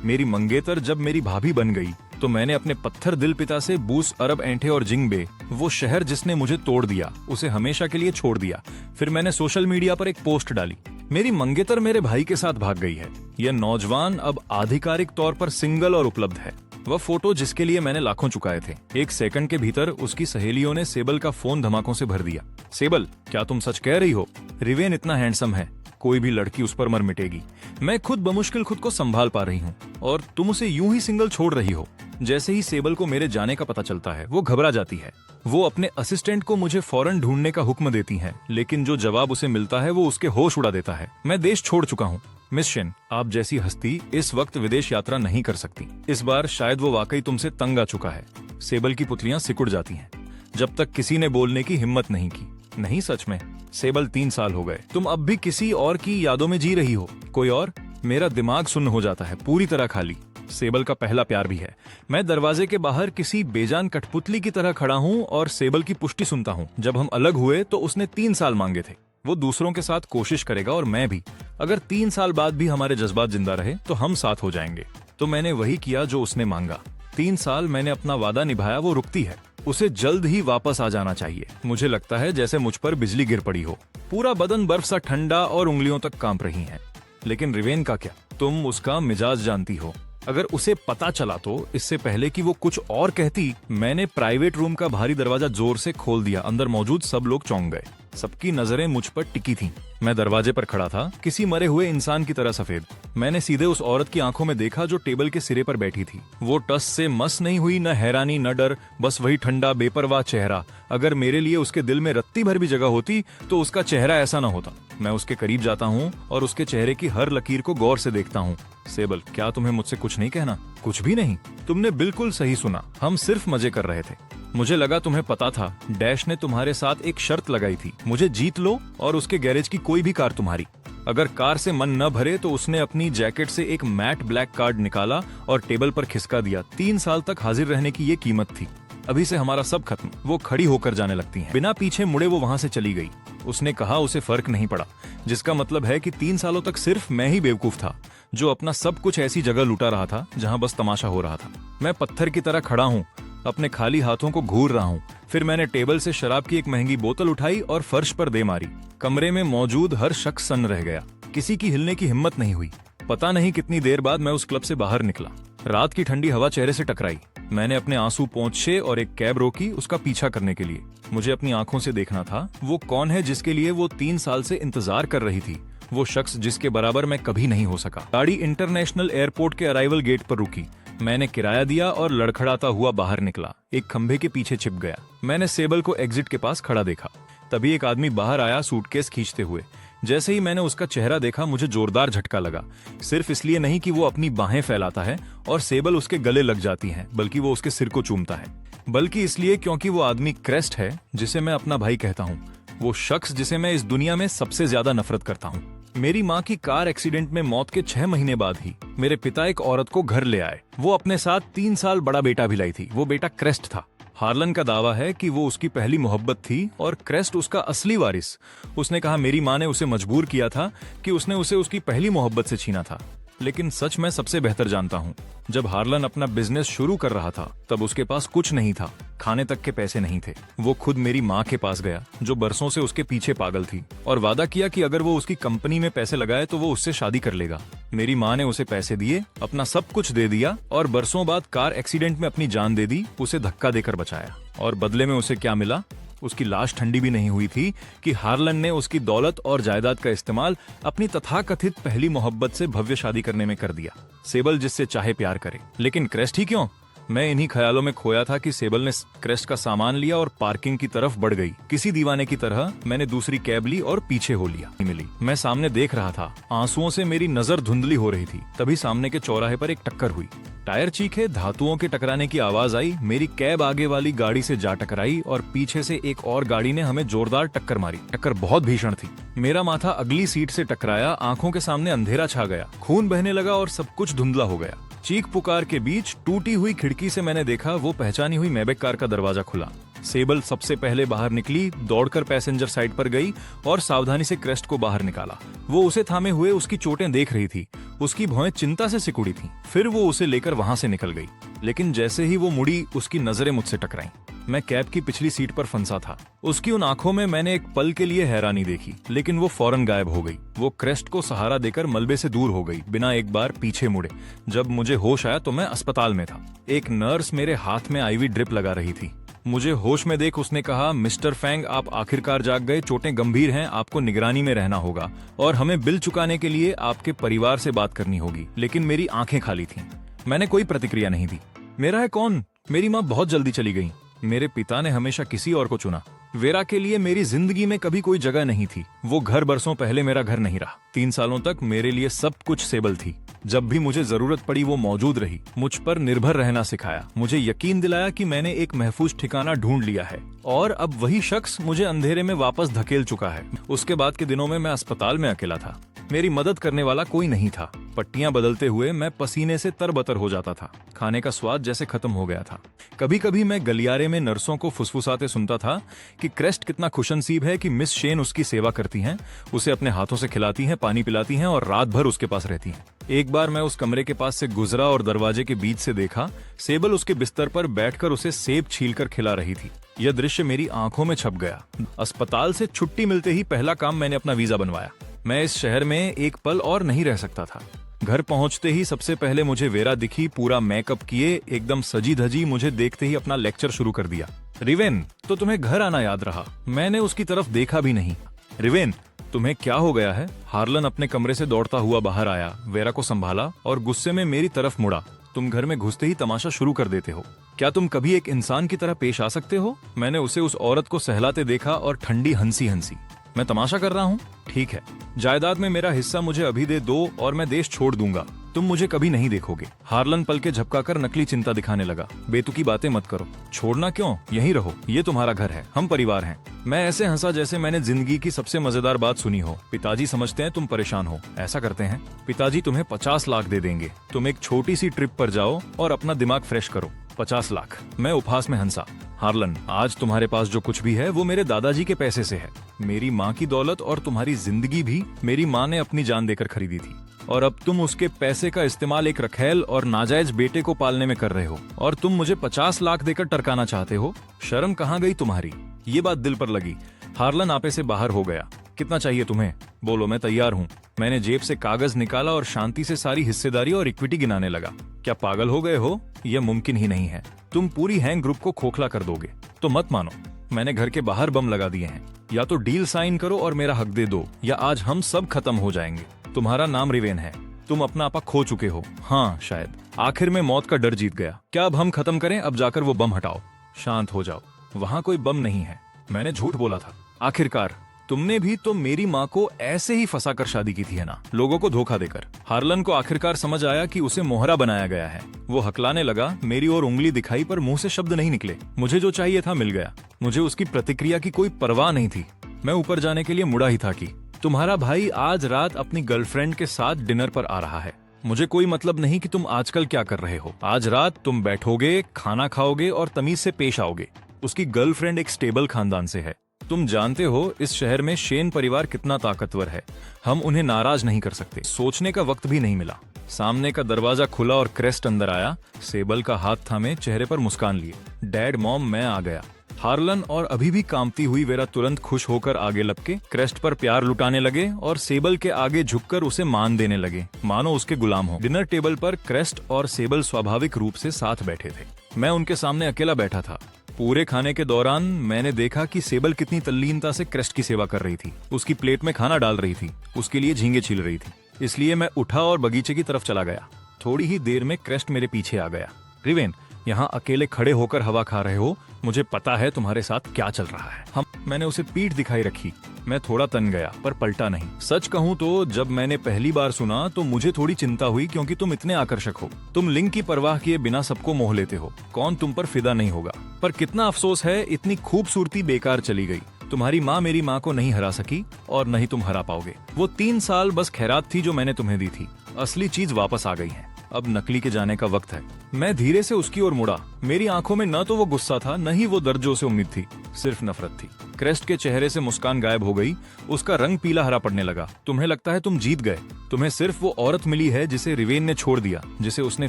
मेरी मंगेतर जब मेरी भाभी बन गई तो मैंने अपने पत्थर दिल पिता से बूस अरब ऐंठे और जिंगबे, वो शहर जिसने मुझे तोड़ दिया, उसे हमेशा के लिए छोड़ दिया। फिर मैंने सोशल मीडिया पर एक पोस्ट डाली, मेरी मंगेतर मेरे भाई के साथ भाग गई है। यह नौजवान अब आधिकारिक तौर पर सिंगल और उपलब्ध है। वह फोटो जिसके लिए मैंने लाखों चुकाए थे। 1 सेकंड के भीतर उसकी सहेलियों ने सेबल का फोन धमाकों से भर दिया। सेबल, क्या तुम सच कह रही हो? रिवेन इतना हैंडसम है, कोई भी लड़की उस पर मर मिटेगी। मैं खुद बमुश्किल खुद को संभाल पा रही हूँ और तुम उसे यूं ही सिंगल छोड़ रही हो। जैसे ही सेबल को मेरे जाने का पता चलता है, वो घबरा जाती है। वो अपने असिस्टेंट को मुझे फौरन ढूंढने का हुक्म देती है, लेकिन जो जवाब उसे मिलता है वो उसके होश उड़ा देता है। मैं देश छोड़ चुका हूँ। मिस शेन, आप जैसी हस्ती इस वक्त विदेश यात्रा नहीं कर सकती। इस बार शायद वो वाकई तुमसे तंग आ चुका है। सेबल की पुतलियां सिकुड़ जाती हैं, जब तक किसी ने बोलने की हिम्मत नहीं की। नहीं, सच में। सेबल, 3 साल हो गए, तुम अब भी किसी और की यादों में जी रही हो। कोई और? मेरा दिमाग सुन्न हो जाता है, पूरी तरह खाली। सेबल का पहला प्यार भी है। मैं दरवाजे के बाहर किसी बेजान कठपुतली की तरह खड़ा हूँ और सेबल की पुष्टि सुनता हूँ। जब हम अलग हुए तो उसने 3 साल मांगे थे। वो दूसरों के साथ कोशिश करेगा और मैं भी। अगर 3 साल बाद भी हमारे जज्बात जिंदा रहे तो हम साथ हो जाएंगे। तो मैंने वही किया जो उसने मांगा। 3 साल मैंने अपना वादा निभाया। वो रुकती है। उसे जल्द ही वापस आ जाना चाहिए। मुझे लगता है जैसे मुझ पर बिजली गिर पड़ी हो। पूरा बदन बर्फ सा ठंडा और उंगलियों तक कांप रही हैं। लेकिन रिवेन का क्या? तुम उसका मिजाज जानती हो। अगर उसे पता चला तो इससे पहले कि वो कुछ और कहती, मैंने प्राइवेट रूम का भारी दरवाजा जोर से खोल दिया। अंदर मौजूद सब लोग चौंक गए। सबकी नजरें मुझ पर टिकी थीं। मैं दरवाजे पर खड़ा था, किसी मरे हुए इंसान की तरह सफेद। मैंने सीधे उस औरत की आंखों में देखा जो टेबल के सिरे पर बैठी थी। वो टस से मस नहीं हुई, न हैरानी न डर, बस वही ठंडा बेपरवाह चेहरा। अगर मेरे लिए उसके दिल में रत्ती भर भी जगह होती तो उसका चेहरा ऐसा न होता। मैं उसके करीब जाता हूँ और उसके चेहरे की हर लकीर को गौर से देखता हूँ। सेबल, क्या तुम्हें मुझसे कुछ नहीं कहना? कुछ भी नहीं। तुमने बिल्कुल सही सुना, हम सिर्फ मजे कर रहे थे। मुझे लगा तुम्हें पता था। डैश ने तुम्हारे साथ एक शर्त लगाई थी, मुझे जीत लो और उसके गैरेज की कोई भी कार तुम्हारी। अगर कार से मन न भरे तो उसने अपनी जैकेट से एक मैट ब्लैक कार्ड निकाला और टेबल पर खिसका दिया। 3 साल तक हाजिर रहने की ये कीमत थी। अभी से हमारा सब खत्म। वो खड़ी होकर जाने लगती हैं। बिना पीछे मुड़े वो वहां से चली गई। उसने कहा उसे फर्क नहीं पड़ा, जिसका मतलब है कि 3 सालों तक सिर्फ मैं ही बेवकूफ था जो अपना सब कुछ ऐसी जगह लुटा रहा था जहां बस तमाशा हो रहा था। मैं पत्थर की तरह खड़ा हूं, अपने खाली हाथों को घूर रहा हूं। फिर मैंने टेबल से शराब की एक महंगी बोतल उठाई और फर्श पर दे मारी। कमरे में मौजूद हर शख्स सन्न रह गया। किसी की हिलने की हिम्मत नहीं हुई। पता नहीं कितनी देर बाद मैं उस क्लब से बाहर निकला। रात की ठंडी हवा चेहरे से टकराई। मैंने अपने आंसू पोंछे और एक कैब रोकी उसका पीछा करने के लिए। मुझे अपनी आंखों से देखना था, वो कौन है जिसके लिए वो 3 साल से इंतजार कर रही थी। वो शख्स जिसके बराबर मैं कभी नहीं हो सका। गाड़ी इंटरनेशनल एयरपोर्ट के अराइवल गेट पर रुकी। मैंने किराया दिया और लड़खड़ाता हुआ बाहर निकला। एक खंभे के पीछे छिप गया। मैंने सेबल को एग्जिट के पास खड़ा देखा। तभी एक आदमी बाहर आया, सूटकेस खींचते हुए। जैसे ही मैंने उसका चेहरा देखा, मुझे जोरदार झटका लगा। सिर्फ इसलिए नहीं कि वो अपनी बाहें फैलाता है और सेबल उसके गले लग जाती है, बल्कि वो उसके सिर को चूमता है। बल्कि इसलिए क्योंकि वो आदमी क्रेस्ट है, जिसे मैं अपना भाई कहता हूँ। वो शख्स जिसे मैं इस दुनिया में सबसे ज्यादा नफरत करता हूँ। मेरी माँ की कार एक्सीडेंट में मौत के 6 महीने बाद ही मेरे पिता एक औरत को घर ले आए। वो अपने साथ 3 साल बड़ा बेटा भी लाई थी। वो बेटा क्रेस्ट था। हार्लन का दावा है कि वो उसकी पहली मोहब्बत थी और क्रेस्ट उसका असली वारिस। उसने कहा मेरी माँ ने उसे मजबूर किया था कि उसने उसे उसकी पहली मोहब्बत से छीना था। लेकिन सच मैं सबसे बेहतर जानता हूँ। जब हार्लन अपना बिजनेस शुरू कर रहा था तब उसके पास कुछ नहीं था, खाने तक के पैसे नहीं थे। वो खुद मेरी माँ के पास गया, जो बरसों से उसके पीछे पागल थी, और वादा किया कि अगर वो उसकी कंपनी में पैसे लगाए तो वो उससे शादी कर लेगा। मेरी माँ ने उसे पैसे दिए, अपना सब कुछ दे दिया और बरसों बाद कार एक्सीडेंट में अपनी जान दे दी, उसे धक्का देकर बचाया। और बदले में उसे क्या मिला? उसकी लाश ठंडी भी नहीं हुई थी कि हार्लन ने उसकी दौलत और जायदाद का इस्तेमाल अपनी तथाकथित पहली मोहब्बत से भव्य शादी करने में कर दिया। सेबल जिससे चाहे प्यार करे। लेकिन क्रेस्ट ही क्यों? मैं इन्हीं ख्यालों में खोया था कि सेबल ने क्रेस्ट का सामान लिया और पार्किंग की तरफ बढ़ गई। किसी दीवाने की तरह मैंने दूसरी कैब ली और पीछे हो लिया। मिली। मैं सामने देख रहा था। आंसुओं से मेरी नजर धुंधली हो रही थी। तभी सामने के चौराहे पर एक टक्कर हुई। टायर चीखे, धातुओं के टकराने की आवाज आई। मेरी कैब आगे वाली गाड़ी से जा टकराई और पीछे से एक और गाड़ी ने हमें जोरदार टक्कर मारी। टक्कर बहुत भीषण थी। मेरा माथा अगली सीट से टकराया। आंखों के सामने अंधेरा छा गया। खून बहने लगा और सब कुछ धुंधला हो गया। चीख पुकार के बीच टूटी हुई खिड़की से मैंने देखा वो पहचानी हुई मैबेक कार का दरवाजा खुला। सेबल सबसे पहले बाहर निकली, दौड़कर पैसेंजर साइड पर गई और सावधानी से क्रेस्ट को बाहर निकाला। वो उसे थामे हुए उसकी चोटें देख रही थी। उसकी भौहें चिंता से सिकुड़ी थीं। फिर वो उसे लेकर वहां से निकल गई, लेकिन जैसे ही वो मुड़ी उसकी नजरें मुझसे टकराईं। मैं कैब की पिछली सीट पर फंसा था। उसकी उन आंखों में मैंने एक पल के लिए हैरानी देखी, लेकिन वो फौरन गायब हो गई। वो क्रेस्ट को सहारा देकर मलबे से दूर हो गई, बिना एक बार पीछे मुड़े। जब मुझे होश आया तो मैं अस्पताल में था। एक नर्स मेरे हाथ में आईवी ड्रिप लगा रही थी। मुझे होश में देख उसने कहा, मिस्टर फैंग, आप आखिरकार जाग गए। चोटें गंभीर हैं, आपको निगरानी में रहना होगा और हमें बिल चुकाने के लिए आपके परिवार से बात करनी होगी। लेकिन मेरी आंखें खाली थीं। मैंने कोई प्रतिक्रिया नहीं दी। मेरा है कौन? मेरी माँ बहुत जल्दी चली गई। मेरे पिता ने हमेशा किसी और को चुना। वेरा के लिए मेरी जिंदगी में कभी कोई जगह नहीं थी। वो घर बरसों पहले मेरा घर नहीं रहा। 3 सालों तक मेरे लिए सब कुछ सेबल थी। जब भी मुझे जरूरत पड़ी वो मौजूद रही, मुझ पर निर्भर रहना सिखाया, मुझे यकीन दिलाया कि मैंने एक महफूज ठिकाना ढूंढ लिया है और अब वही शख्स मुझे अंधेरे में वापस धकेल चुका है। उसके बाद के दिनों में मैं अस्पताल में अकेला था। मेरी मदद करने वाला कोई नहीं था। पट्टियां बदलते हुए मैं पसीने से तरबतर हो जाता था। खाने का स्वाद जैसे खत्म हो गया था। कभी कभी मैं गलियारे में नर्सों को फुसफुसाते सुनता था कि क्रेस्ट कितना खुशनसीब है कि मिस शेन उसकी सेवा करती हैं, उसे अपने हाथों से खिलाती हैं, पानी पिलाती हैं और रात भर उसके पास रहती हैं। एक बार मैं उस कमरे के पास से गुजरा और दरवाजे के बीच से देखा, सेबल उसके बिस्तर पर बैठकर उसे सेब छीलकर खिला रही थी। यह दृश्य मेरी आंखों में छप गया। अस्पताल से छुट्टी मिलते ही पहला काम मैंने अपना वीजा बनवाया। मैं इस शहर में एक पल और नहीं रह सकता था। घर पहुंचते ही सबसे पहले मुझे वेरा दिखी, पूरा मेकअप किए, एकदम सजी धजी। मुझे देखते ही अपना लेक्चर शुरू कर दिया। रिवेन, तो तुम्हें घर आना याद रहा? मैंने उसकी तरफ देखा भी नहीं। रिवेन, तुम्हें क्या हो गया है? हार्लन अपने कमरे से दौड़ता हुआ बाहर आया, वेरा को संभाला और गुस्से में मेरी तरफ मुड़ा। तुम घर में घुसते ही तमाशा शुरू कर देते हो। क्या तुम कभी एक इंसान की तरह पेश आ सकते हो? मैंने उसे उस औरत को सहलाते देखा और ठंडी हंसी हंसी। मैं तमाशा कर रहा हूँ? ठीक है, जायदाद में मेरा हिस्सा मुझे अभी दे दो और मैं देश छोड़ दूंगा। तुम मुझे कभी नहीं देखोगे। हार्लन पल के झपकाकर नकली चिंता दिखाने लगा। बेतुकी बातें मत करो। छोड़ना क्यों? यहीं रहो, ये तुम्हारा घर है, हम परिवार हैं। मैं ऐसे हंसा जैसे मैंने जिंदगी की सबसे मजेदार बात सुनी हो। पिताजी समझते हैं तुम परेशान हो। ऐसा करते हैं, पिताजी तुम्हें 50 लाख दे देंगे। तुम एक छोटी सी ट्रिप पर जाओ और अपना दिमाग फ्रेश करो। 50 लाख? मैं उपहास में हंसा। हार्लन, आज तुम्हारे पास जो कुछ भी है वो मेरे दादाजी के पैसे से है। मेरी माँ की दौलत और तुम्हारी जिंदगी भी मेरी माँ ने अपनी जान देकर खरीदी थी और अब तुम उसके पैसे का इस्तेमाल एक रखेल और नाजायज बेटे को पालने में कर रहे हो और तुम मुझे 50 लाख देकर टरकाना चाहते हो। शर्म कहाँ गई तुम्हारी? ये बात दिल पर लगी। हार्लन आपे से बाहर हो गया। कितना चाहिए तुम्हें? बोलो, मैं तैयार हूँ। मैंने जेब से कागज निकाला और शांति से सारी हिस्सेदारी और इक्विटी गिनाने लगा। क्या पागल हो गए हो? यह मुमकिन ही नहीं है। तुम पूरी हैंग ग्रुप को खोखला कर दोगे। तो मत मानो, मैंने घर के बाहर बम लगा दिए हैं। या तो डील साइन करो और मेरा हक दे दो, या आज हम सब खत्म हो जाएंगे। तुम्हारा नाम रिवेन है। तुम अपना आपा खो चुके हो। हाँ, शायद। आखिर में मौत का डर जीत गया। क्या अब हम खत्म करें? अब जाकर वो बम हटाओ। शांत हो जाओ, वहाँ कोई बम नहीं है। मैंने झूठ बोला था। आखिरकार तुमने भी तो मेरी माँ को ऐसे ही फंसाकर शादी की थी, है ना? लोगों को धोखा देकर। हार्लन को आखिरकार समझ आया कि उसे मोहरा बनाया गया है। वो हकलाने लगा। मेरी ओर उंगली दिखाई पर मुंह से शब्द नहीं निकले। मुझे जो चाहिए था मिल गया। मुझे उसकी प्रतिक्रिया की कोई परवाह नहीं थी। मैं ऊपर जाने के लिए मुड़ा ही था कि तुम्हारा भाई आज रात अपनी गर्लफ्रेंड के साथ डिनर पर आ रहा है। मुझे कोई मतलब नहीं कि तुम आजकल क्या कर रहे हो। आज रात तुम बैठोगे, खाना खाओगे और तमीज से पेश आओगे। उसकी गर्लफ्रेंड एक स्टेबल खानदान से है। तुम जानते हो इस शहर में शेन परिवार कितना ताकतवर है। हम उन्हें नाराज नहीं कर सकते। सोचने का वक्त भी नहीं मिला। सामने का दरवाजा खुला और क्रेस्ट अंदर आया। सेबल का हाथ थामे, चेहरे पर मुस्कान लिए। डैड, मॉम, मैं आ गया। हार्लन और अभी भी कांपती हुई वेरा तुरंत खुश होकर आगे लपके क्रेस्ट पर प्यार लुटाने लगे और सेबल के आगे झुककर उसे मान देने लगे, मानो उसके गुलाम हो। डिनर टेबल पर क्रेस्ट और सेबल स्वाभाविक रूप से साथ बैठे थे। मैं उनके सामने अकेला बैठा था। पूरे खाने के दौरान मैंने देखा कि सेबल कितनी तल्लीनता से क्रेस्ट की सेवा कर रही थी। उसकी प्लेट में खाना डाल रही थी, उसके लिए झींगे छील रही थी। इसलिए मैं उठा और बगीचे की तरफ चला गया। थोड़ी ही देर में क्रेस्ट मेरे पीछे आ गया। रिवेन, यहाँ अकेले खड़े होकर हवा खा रहे हो? मुझे पता है तुम्हारे साथ क्या चल रहा है। मैंने उसे पीठ दिखाई रखी। मैं थोड़ा तन गया पर पलटा नहीं। सच कहूँ तो जब मैंने पहली बार सुना तो मुझे थोड़ी चिंता हुई, क्योंकि तुम इतने आकर्षक हो। तुम लिंग की परवाह किए बिना सबको मोह लेते हो। कौन तुम पर फिदा नहीं होगा? पर कितना अफसोस है, इतनी खूबसूरती बेकार चली गई। तुम्हारी माँ मेरी माँ को नहीं हरा सकी और नहीं तुम हरा पाओगे। वो 3 साल बस खैरात थी जो मैंने तुम्हें दी थी। असली चीज वापस आ गई है। अब नकली के जाने का वक्त है। मैं धीरे से उसकी ओर मुड़ा। मेरी आंखों में न तो वो गुस्सा था, न ही वो दर्द जो उसे उम्मीद थी, सिर्फ नफरत थी। क्रेस्ट के चेहरे से मुस्कान गायब हो गई, उसका रंग पीला हरा पड़ने लगा। तुम्हें लगता है तुम जीत गए? तुम्हें सिर्फ वो औरत मिली है जिसे रिवेन ने छोड़ दिया, जिसे उसने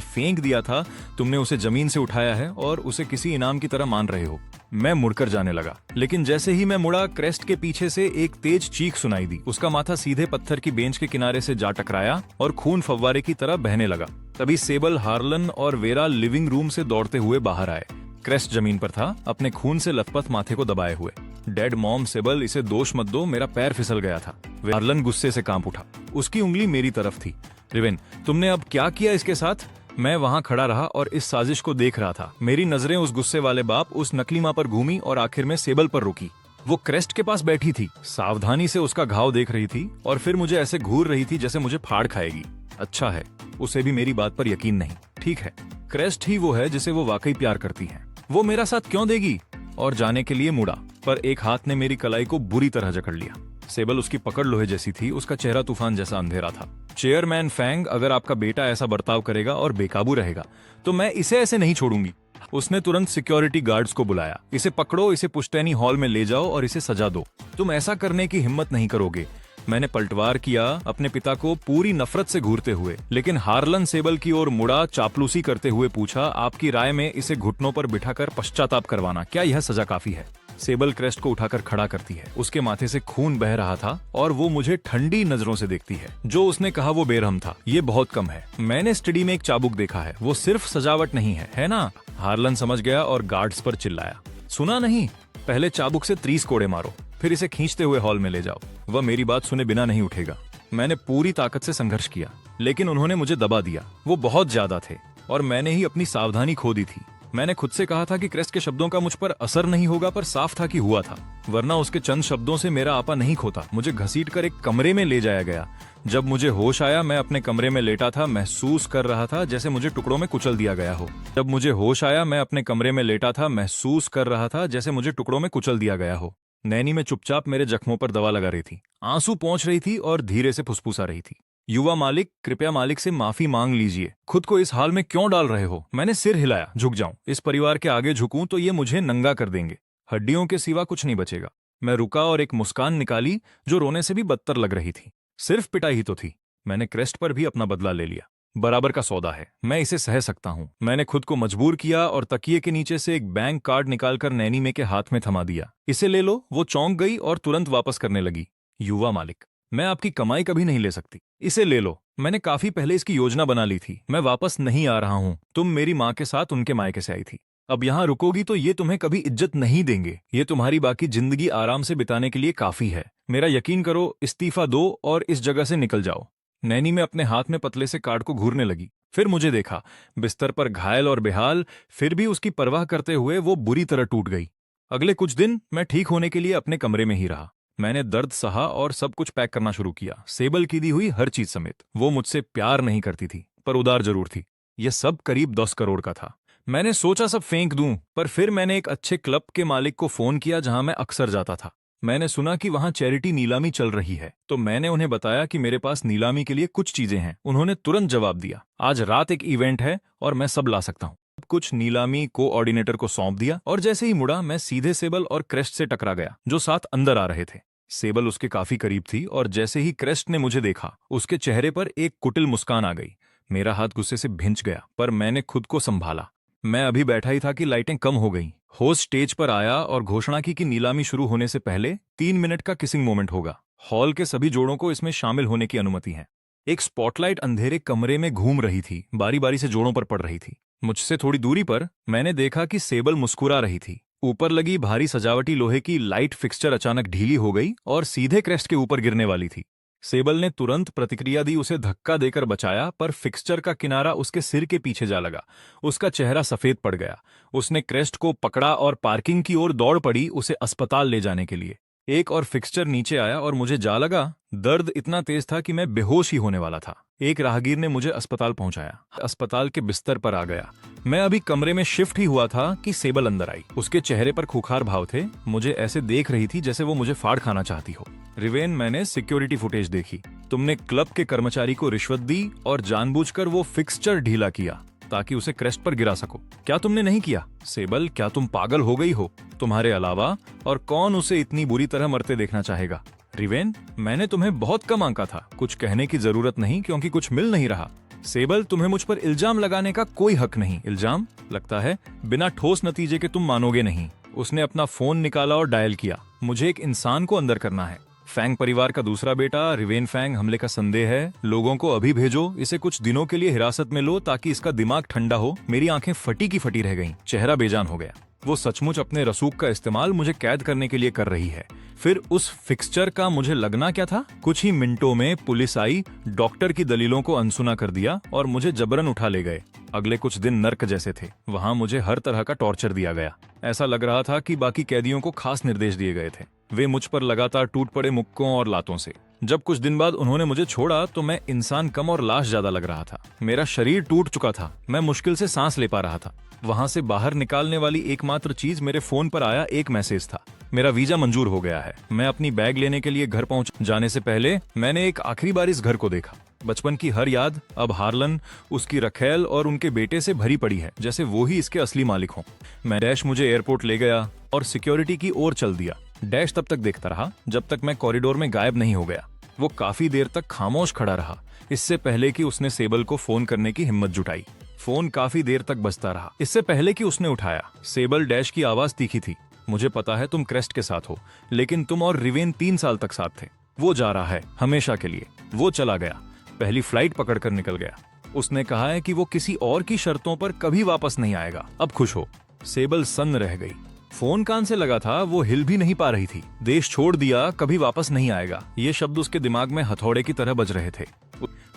फेंक दिया था। तुमने उसे जमीन से उठाया है और उसे किसी इनाम की तरह मान रहे हो। मैं मुड़कर जाने लगा, लेकिन जैसे ही मैं मुड़ा, क्रेस्ट के पीछे से एक तेज चीख सुनाई दी। उसका माथा सीधे पत्थर की बेंच के किनारे से जा टकराया और खून फव्वारे की तरह बहने लगा। तभी सेबल, हार्लन और वेरा लिविंग रूम से दौड़ते हुए बाहर आए। क्रेस्ट जमीन पर था, अपने खून से लथपथ माथे को दबाए हुए। डेड मॉम, सेबल, इसे दोष मत दो, मेरा पैर फिसल गया था। हार्लन गुस्से से कांप उठा। उसकी उंगली मेरी तरफ थी। रिवेन, तुमने अब क्या किया इसके साथ? मैं वहां खड़ा रहा और इस साजिश को देख रहा था। मेरी नजरें उस गुस्से वाले बाप, उस नकली मां पर घूमी और आखिर में सेबल पर रुकी। वो क्रेस्ट के पास बैठी थी, सावधानी से उसका घाव देख रही थी और फिर मुझे ऐसे घूर रही थी जैसे मुझे फाड़ खाएगी। अच्छा है, उसे भी मेरी बात पर यकीन नहीं। ठीक है, क्रेस्ट ही वो है जिसे वो वाकई प्यार करती है। वो मेरा साथ क्यों देगी? और जाने के लिए मुड़ा, पर एक हाथ ने मेरी कलाई को बुरी तरह जकड़ लिया। सेबल उसकी पकड़ लोहे जैसी थी, उसका चेहरा तूफान जैसा अंधेरा था। चेयरमैन फैंग, अगर आपका बेटा ऐसा बर्ताव करेगा और बेकाबू रहेगा तो मैं इसे ऐसे नहीं छोड़ूंगी। उसने तुरंत सिक्योरिटी गार्ड्स को बुलाया। इसे पकड़ो, इसे पुश्तैनी हॉल में ले जाओ और इसे सजा दो। तुम ऐसा करने की हिम्मत नहीं करोगे। मैंने पलटवार किया, अपने पिता को पूरी नफरत से घूरते हुए, लेकिन हार्लन सेबल की ओर मुड़ा, चापलूसी करते हुए पूछा, आपकी राय में इसे घुटनों पर बिठाकर पश्चाताप करवाना, क्या यह सजा काफी है? सेबल क्रेस्ट को उठाकर खड़ा करती है। उसके माथे से खून बह रहा था और वो मुझे ठंडी नजरों से देखती है। जो उसने कहा वो बेरहम था। ये बहुत कम है। मैंने स्टडी में एक चाबुक देखा है, वो सिर्फ सजावट नहीं है ना? हार्लन समझ गया और गार्ड्स पर चिल्लाया, सुना नहीं? पहले चाबुक से 30 कोड़े मारो, फिर इसे खींचते हुए हॉल में ले जाओ। वह मेरी बात सुने बिना नहीं उठेगा। मैंने पूरी ताकत से संघर्ष किया, लेकिन उन्होंने मुझे दबा दिया। वो बहुत ज्यादा थे और मैंने ही अपनी सावधानी खो दी थी। मैंने खुद से कहा था कि क्रेस्ट के शब्दों का मुझ पर असर नहीं होगा, पर साफ था कि हुआ था। वरना उसके चंद शब्दों से मेरा आपा नहीं खोता। मुझे घसीटकर एक कमरे में ले जाया गया। जब मुझे होश आया, मैं अपने कमरे में लेटा था, महसूस कर रहा था जैसे मुझे टुकड़ों में कुचल दिया गया हो। जब मुझे होश आया, मैं अपने कमरे में लेटा था, महसूस कर रहा था जैसे मुझे टुकड़ों में कुचल दिया गया हो। नैनी में चुपचाप मेरे जख्मों पर दवा लगा रही थी, आंसू पोंछ रही थी और धीरे से फुसफुसा रही थी। युवा मालिक, कृपया मालिक से माफी मांग लीजिए। खुद को इस हाल में क्यों डाल रहे हो? मैंने सिर हिलाया। झुक जाऊं? इस परिवार के आगे झुकूं तो ये मुझे नंगा कर देंगे। हड्डियों के सिवा कुछ नहीं बचेगा। मैं रुका और एक मुस्कान निकाली जो रोने से भी बदतर लग रही थी। सिर्फ पिटाई ही तो थी। मैंने क्रेस्ट पर भी अपना बदला ले लिया। बराबर का सौदा है, मैं इसे सह सकता हूँ। मैंने खुद को मजबूर किया और तकिए के नीचे से एक बैंक कार्ड निकालकर नैनी में के हाथ में थमा दिया। इसे ले लो। वो चौंक गई और तुरंत वापस करने लगी। युवा मालिक, मैं आपकी कमाई कभी नहीं ले सकती। इसे ले लो। मैंने काफी पहले इसकी योजना बना ली थी। मैं वापस नहीं आ रहा हूँ। तुम मेरी माँ के साथ उनके मायके से आई थी। अब यहाँ रुकोगी तो ये तुम्हें कभी इज्जत नहीं देंगे। ये तुम्हारी बाकी जिंदगी आराम से बिताने के लिए काफी है। मेरा यकीन करो, इस्तीफा दो और इस जगह से निकल जाओ। नैनी में अपने हाथ में पतले से कार्ड को घूरने लगी। फिर मुझे देखा, बिस्तर पर घायल और बेहाल, फिर भी उसकी परवाह करते हुए वो बुरी तरह टूट गई। अगले कुछ दिन मैं ठीक होने के लिए अपने कमरे में ही रहा। मैंने दर्द सहा और सब कुछ पैक करना शुरू किया, सेबल की दी हुई हर चीज समेत। वो मुझसे प्यार नहीं करती थी, पर उदार जरूर थी। यह सब करीब 10 करोड़ का था। मैंने सोचा सब फेंक दूं, पर फिर मैंने एक अच्छे क्लब के मालिक को फोन किया जहां मैं अक्सर जाता था। मैंने सुना कि वहां चैरिटी नीलामी चल रही है, तो मैंने उन्हें बताया कि मेरे पास नीलामी के लिए कुछ चीजें हैं। उन्होंने तुरंत जवाब दिया, आज रात एक इवेंट है और मैं सब ला सकता हूँ। कुछ नीलामी कोऑर्डिनेटर को सौंप दिया और जैसे ही मुड़ा, मैं सीधे सेबल और क्रेस्ट से टकरा गया, जो साथ अंदर आ रहे थे। सेबल उसके काफी करीब थी और जैसे ही क्रेस्ट ने मुझे देखा, उसके चेहरे पर एक कुटिल मुस्कान आ गई। मेरा हाथ गुस्से से भिंच गया, पर मैंने खुद को संभाला। मैं अभी बैठा ही था कि लाइटें कम हो गईं। होस्ट स्टेज पर आया और घोषणा की कि नीलामी शुरू होने से पहले 3 मिनट का किसिंग मोमेंट होगा। हॉल के सभी जोड़ों को इसमें शामिल होने की अनुमति है। एक स्पॉटलाइट अंधेरे कमरे में घूम रही थी, बारी बारी से जोड़ों पर पड़ रही थी। मुझसे थोड़ी दूरी पर मैंने देखा कि सेबल मुस्कुरा रही थी। ऊपर लगी भारी सजावटी लोहे की लाइट फिक्सचर अचानक ढीली हो गई और सीधे क्रेस्ट के ऊपर गिरने वाली थी। सेबल ने तुरंत प्रतिक्रिया दी, उसे धक्का देकर बचाया, पर फिक्सचर का किनारा उसके सिर के पीछे जा लगा। उसका चेहरा सफेद पड़ गया। उसने क्रेस्ट को पकड़ा और पार्किंग की ओर दौड़ पड़ी, उसे अस्पताल ले जाने के लिए। एक और फिक्सचर नीचे आया और मुझे जा लगा। दर्द इतना तेज था कि मैं बेहोश ही होने वाला था। एक राहगीर ने मुझे अस्पताल पहुंचाया। अस्पताल के बिस्तर पर आ गया। मैं अभी कमरे में शिफ्ट ही हुआ था कि सेबल अंदर आई। उसके चेहरे पर खूंखार भाव थे। मुझे ऐसे देख रही थी जैसे वो मुझे फाड़ खाना चाहती हो। रिवेन, मैंने सिक्योरिटी फुटेज देखी। तुमने क्लब के कर्मचारी को रिश्वत दी और जानबूझकर वो फिक्सचर ढीला किया ताकि उसे क्रेस्ट पर गिरा सको। क्या तुमने नहीं किया? सेबल, क्या तुम पागल हो गई हो? तुम्हारे अलावा और कौन उसे इतनी बुरी तरह मरते देखना चाहेगा? रिवेन, मैंने तुम्हें बहुत कम आंका था। कुछ कहने की जरूरत नहीं क्योंकि कुछ मिल नहीं रहा। सेबल, तुम्हें मुझ पर इल्जाम लगाने का कोई हक नहीं। इल्जाम? लगता है बिना ठोस नतीजे के तुम मानोगे नहीं। उसने अपना फोन निकाला और डायल किया। मुझे एक इंसान को अंदर करना है। फैंग परिवार का दूसरा बेटा रिवेन फैंग हमले का संदेह है। लोगों को अभी भेजो। इसे कुछ दिनों के लिए हिरासत में लो ताकि इसका दिमाग ठंडा हो। मेरी आंखें फटी की फटी रह गईं। चेहरा बेजान हो गया। वो सचमुच अपने रसूख का इस्तेमाल मुझे कैद करने के लिए कर रही है। फिर उस फिक्सचर का मुझे लगना क्या था? कुछ ही मिनटों में पुलिस आई, डॉक्टर की दलीलों को अनसुना कर दिया और मुझे जबरन उठा ले गए। अगले कुछ दिन नर्क जैसे थे। वहां मुझे हर तरह का टॉर्चर दिया गया। ऐसा लग रहा था कि बाकी कैदियों को खास निर्देश दिए गए थे। वे मुझ पर लगातार टूट पड़े मुक्कों और लातों से। जब कुछ दिन बाद उन्होंने मुझे छोड़ा तो मैं इंसान कम और लाश ज्यादा लग रहा था। मेरा शरीर टूट चुका था। मैं मुश्किल से सांस ले पा रहा था। वहां से बाहर निकालने वाली एकमात्र चीज मेरे फोन पर आया एक मैसेज था। मेरा वीजा मंजूर हो गया है। मैं अपनी बैग लेने के लिए घर पहुंच जाने से पहले मैंने एक आखिरी बार इस घर को देखा। बचपन की हर याद अब हार्लन, उसकी रखेल और उनके बेटे से भरी पड़ी है, जैसे वो ही इसके असली मालिक हों। मैं डैश मुझे एयरपोर्ट ले गया और सिक्योरिटी की ओर चल दिया। डैश तब तक देखता रहा जब तक मैं कॉरिडोर में गायब नहीं हो गया। वो काफी देर तक खामोश खड़ा रहा, इससे पहले कि उसने सेबल को फोन करने की हिम्मत जुटाई। फोन काफी देर तक बजता रहा, इससे पहले कि उसने उठाया। सेबल, डैश की आवाज तीखी थी। मुझे पता है तुम क्रेस्ट के साथ हो, लेकिन तुम और रिवेन 3 साल तक साथ थे। वो जा रहा है हमेशा के लिए। वो चला गया, पहली फ्लाइट पकड़कर निकल गया। उसने कहा है कि वो किसी और की शर्तों पर कभी वापस नहीं आएगा। अब खुश हो। सेबल सन्न रह गई। फोन कान से लगा था, वो हिल भी नहीं पा रही थी। देश छोड़ दिया, कभी वापस नहीं आएगा, ये शब्द उसके दिमाग में हथौड़े की तरह बज रहे थे।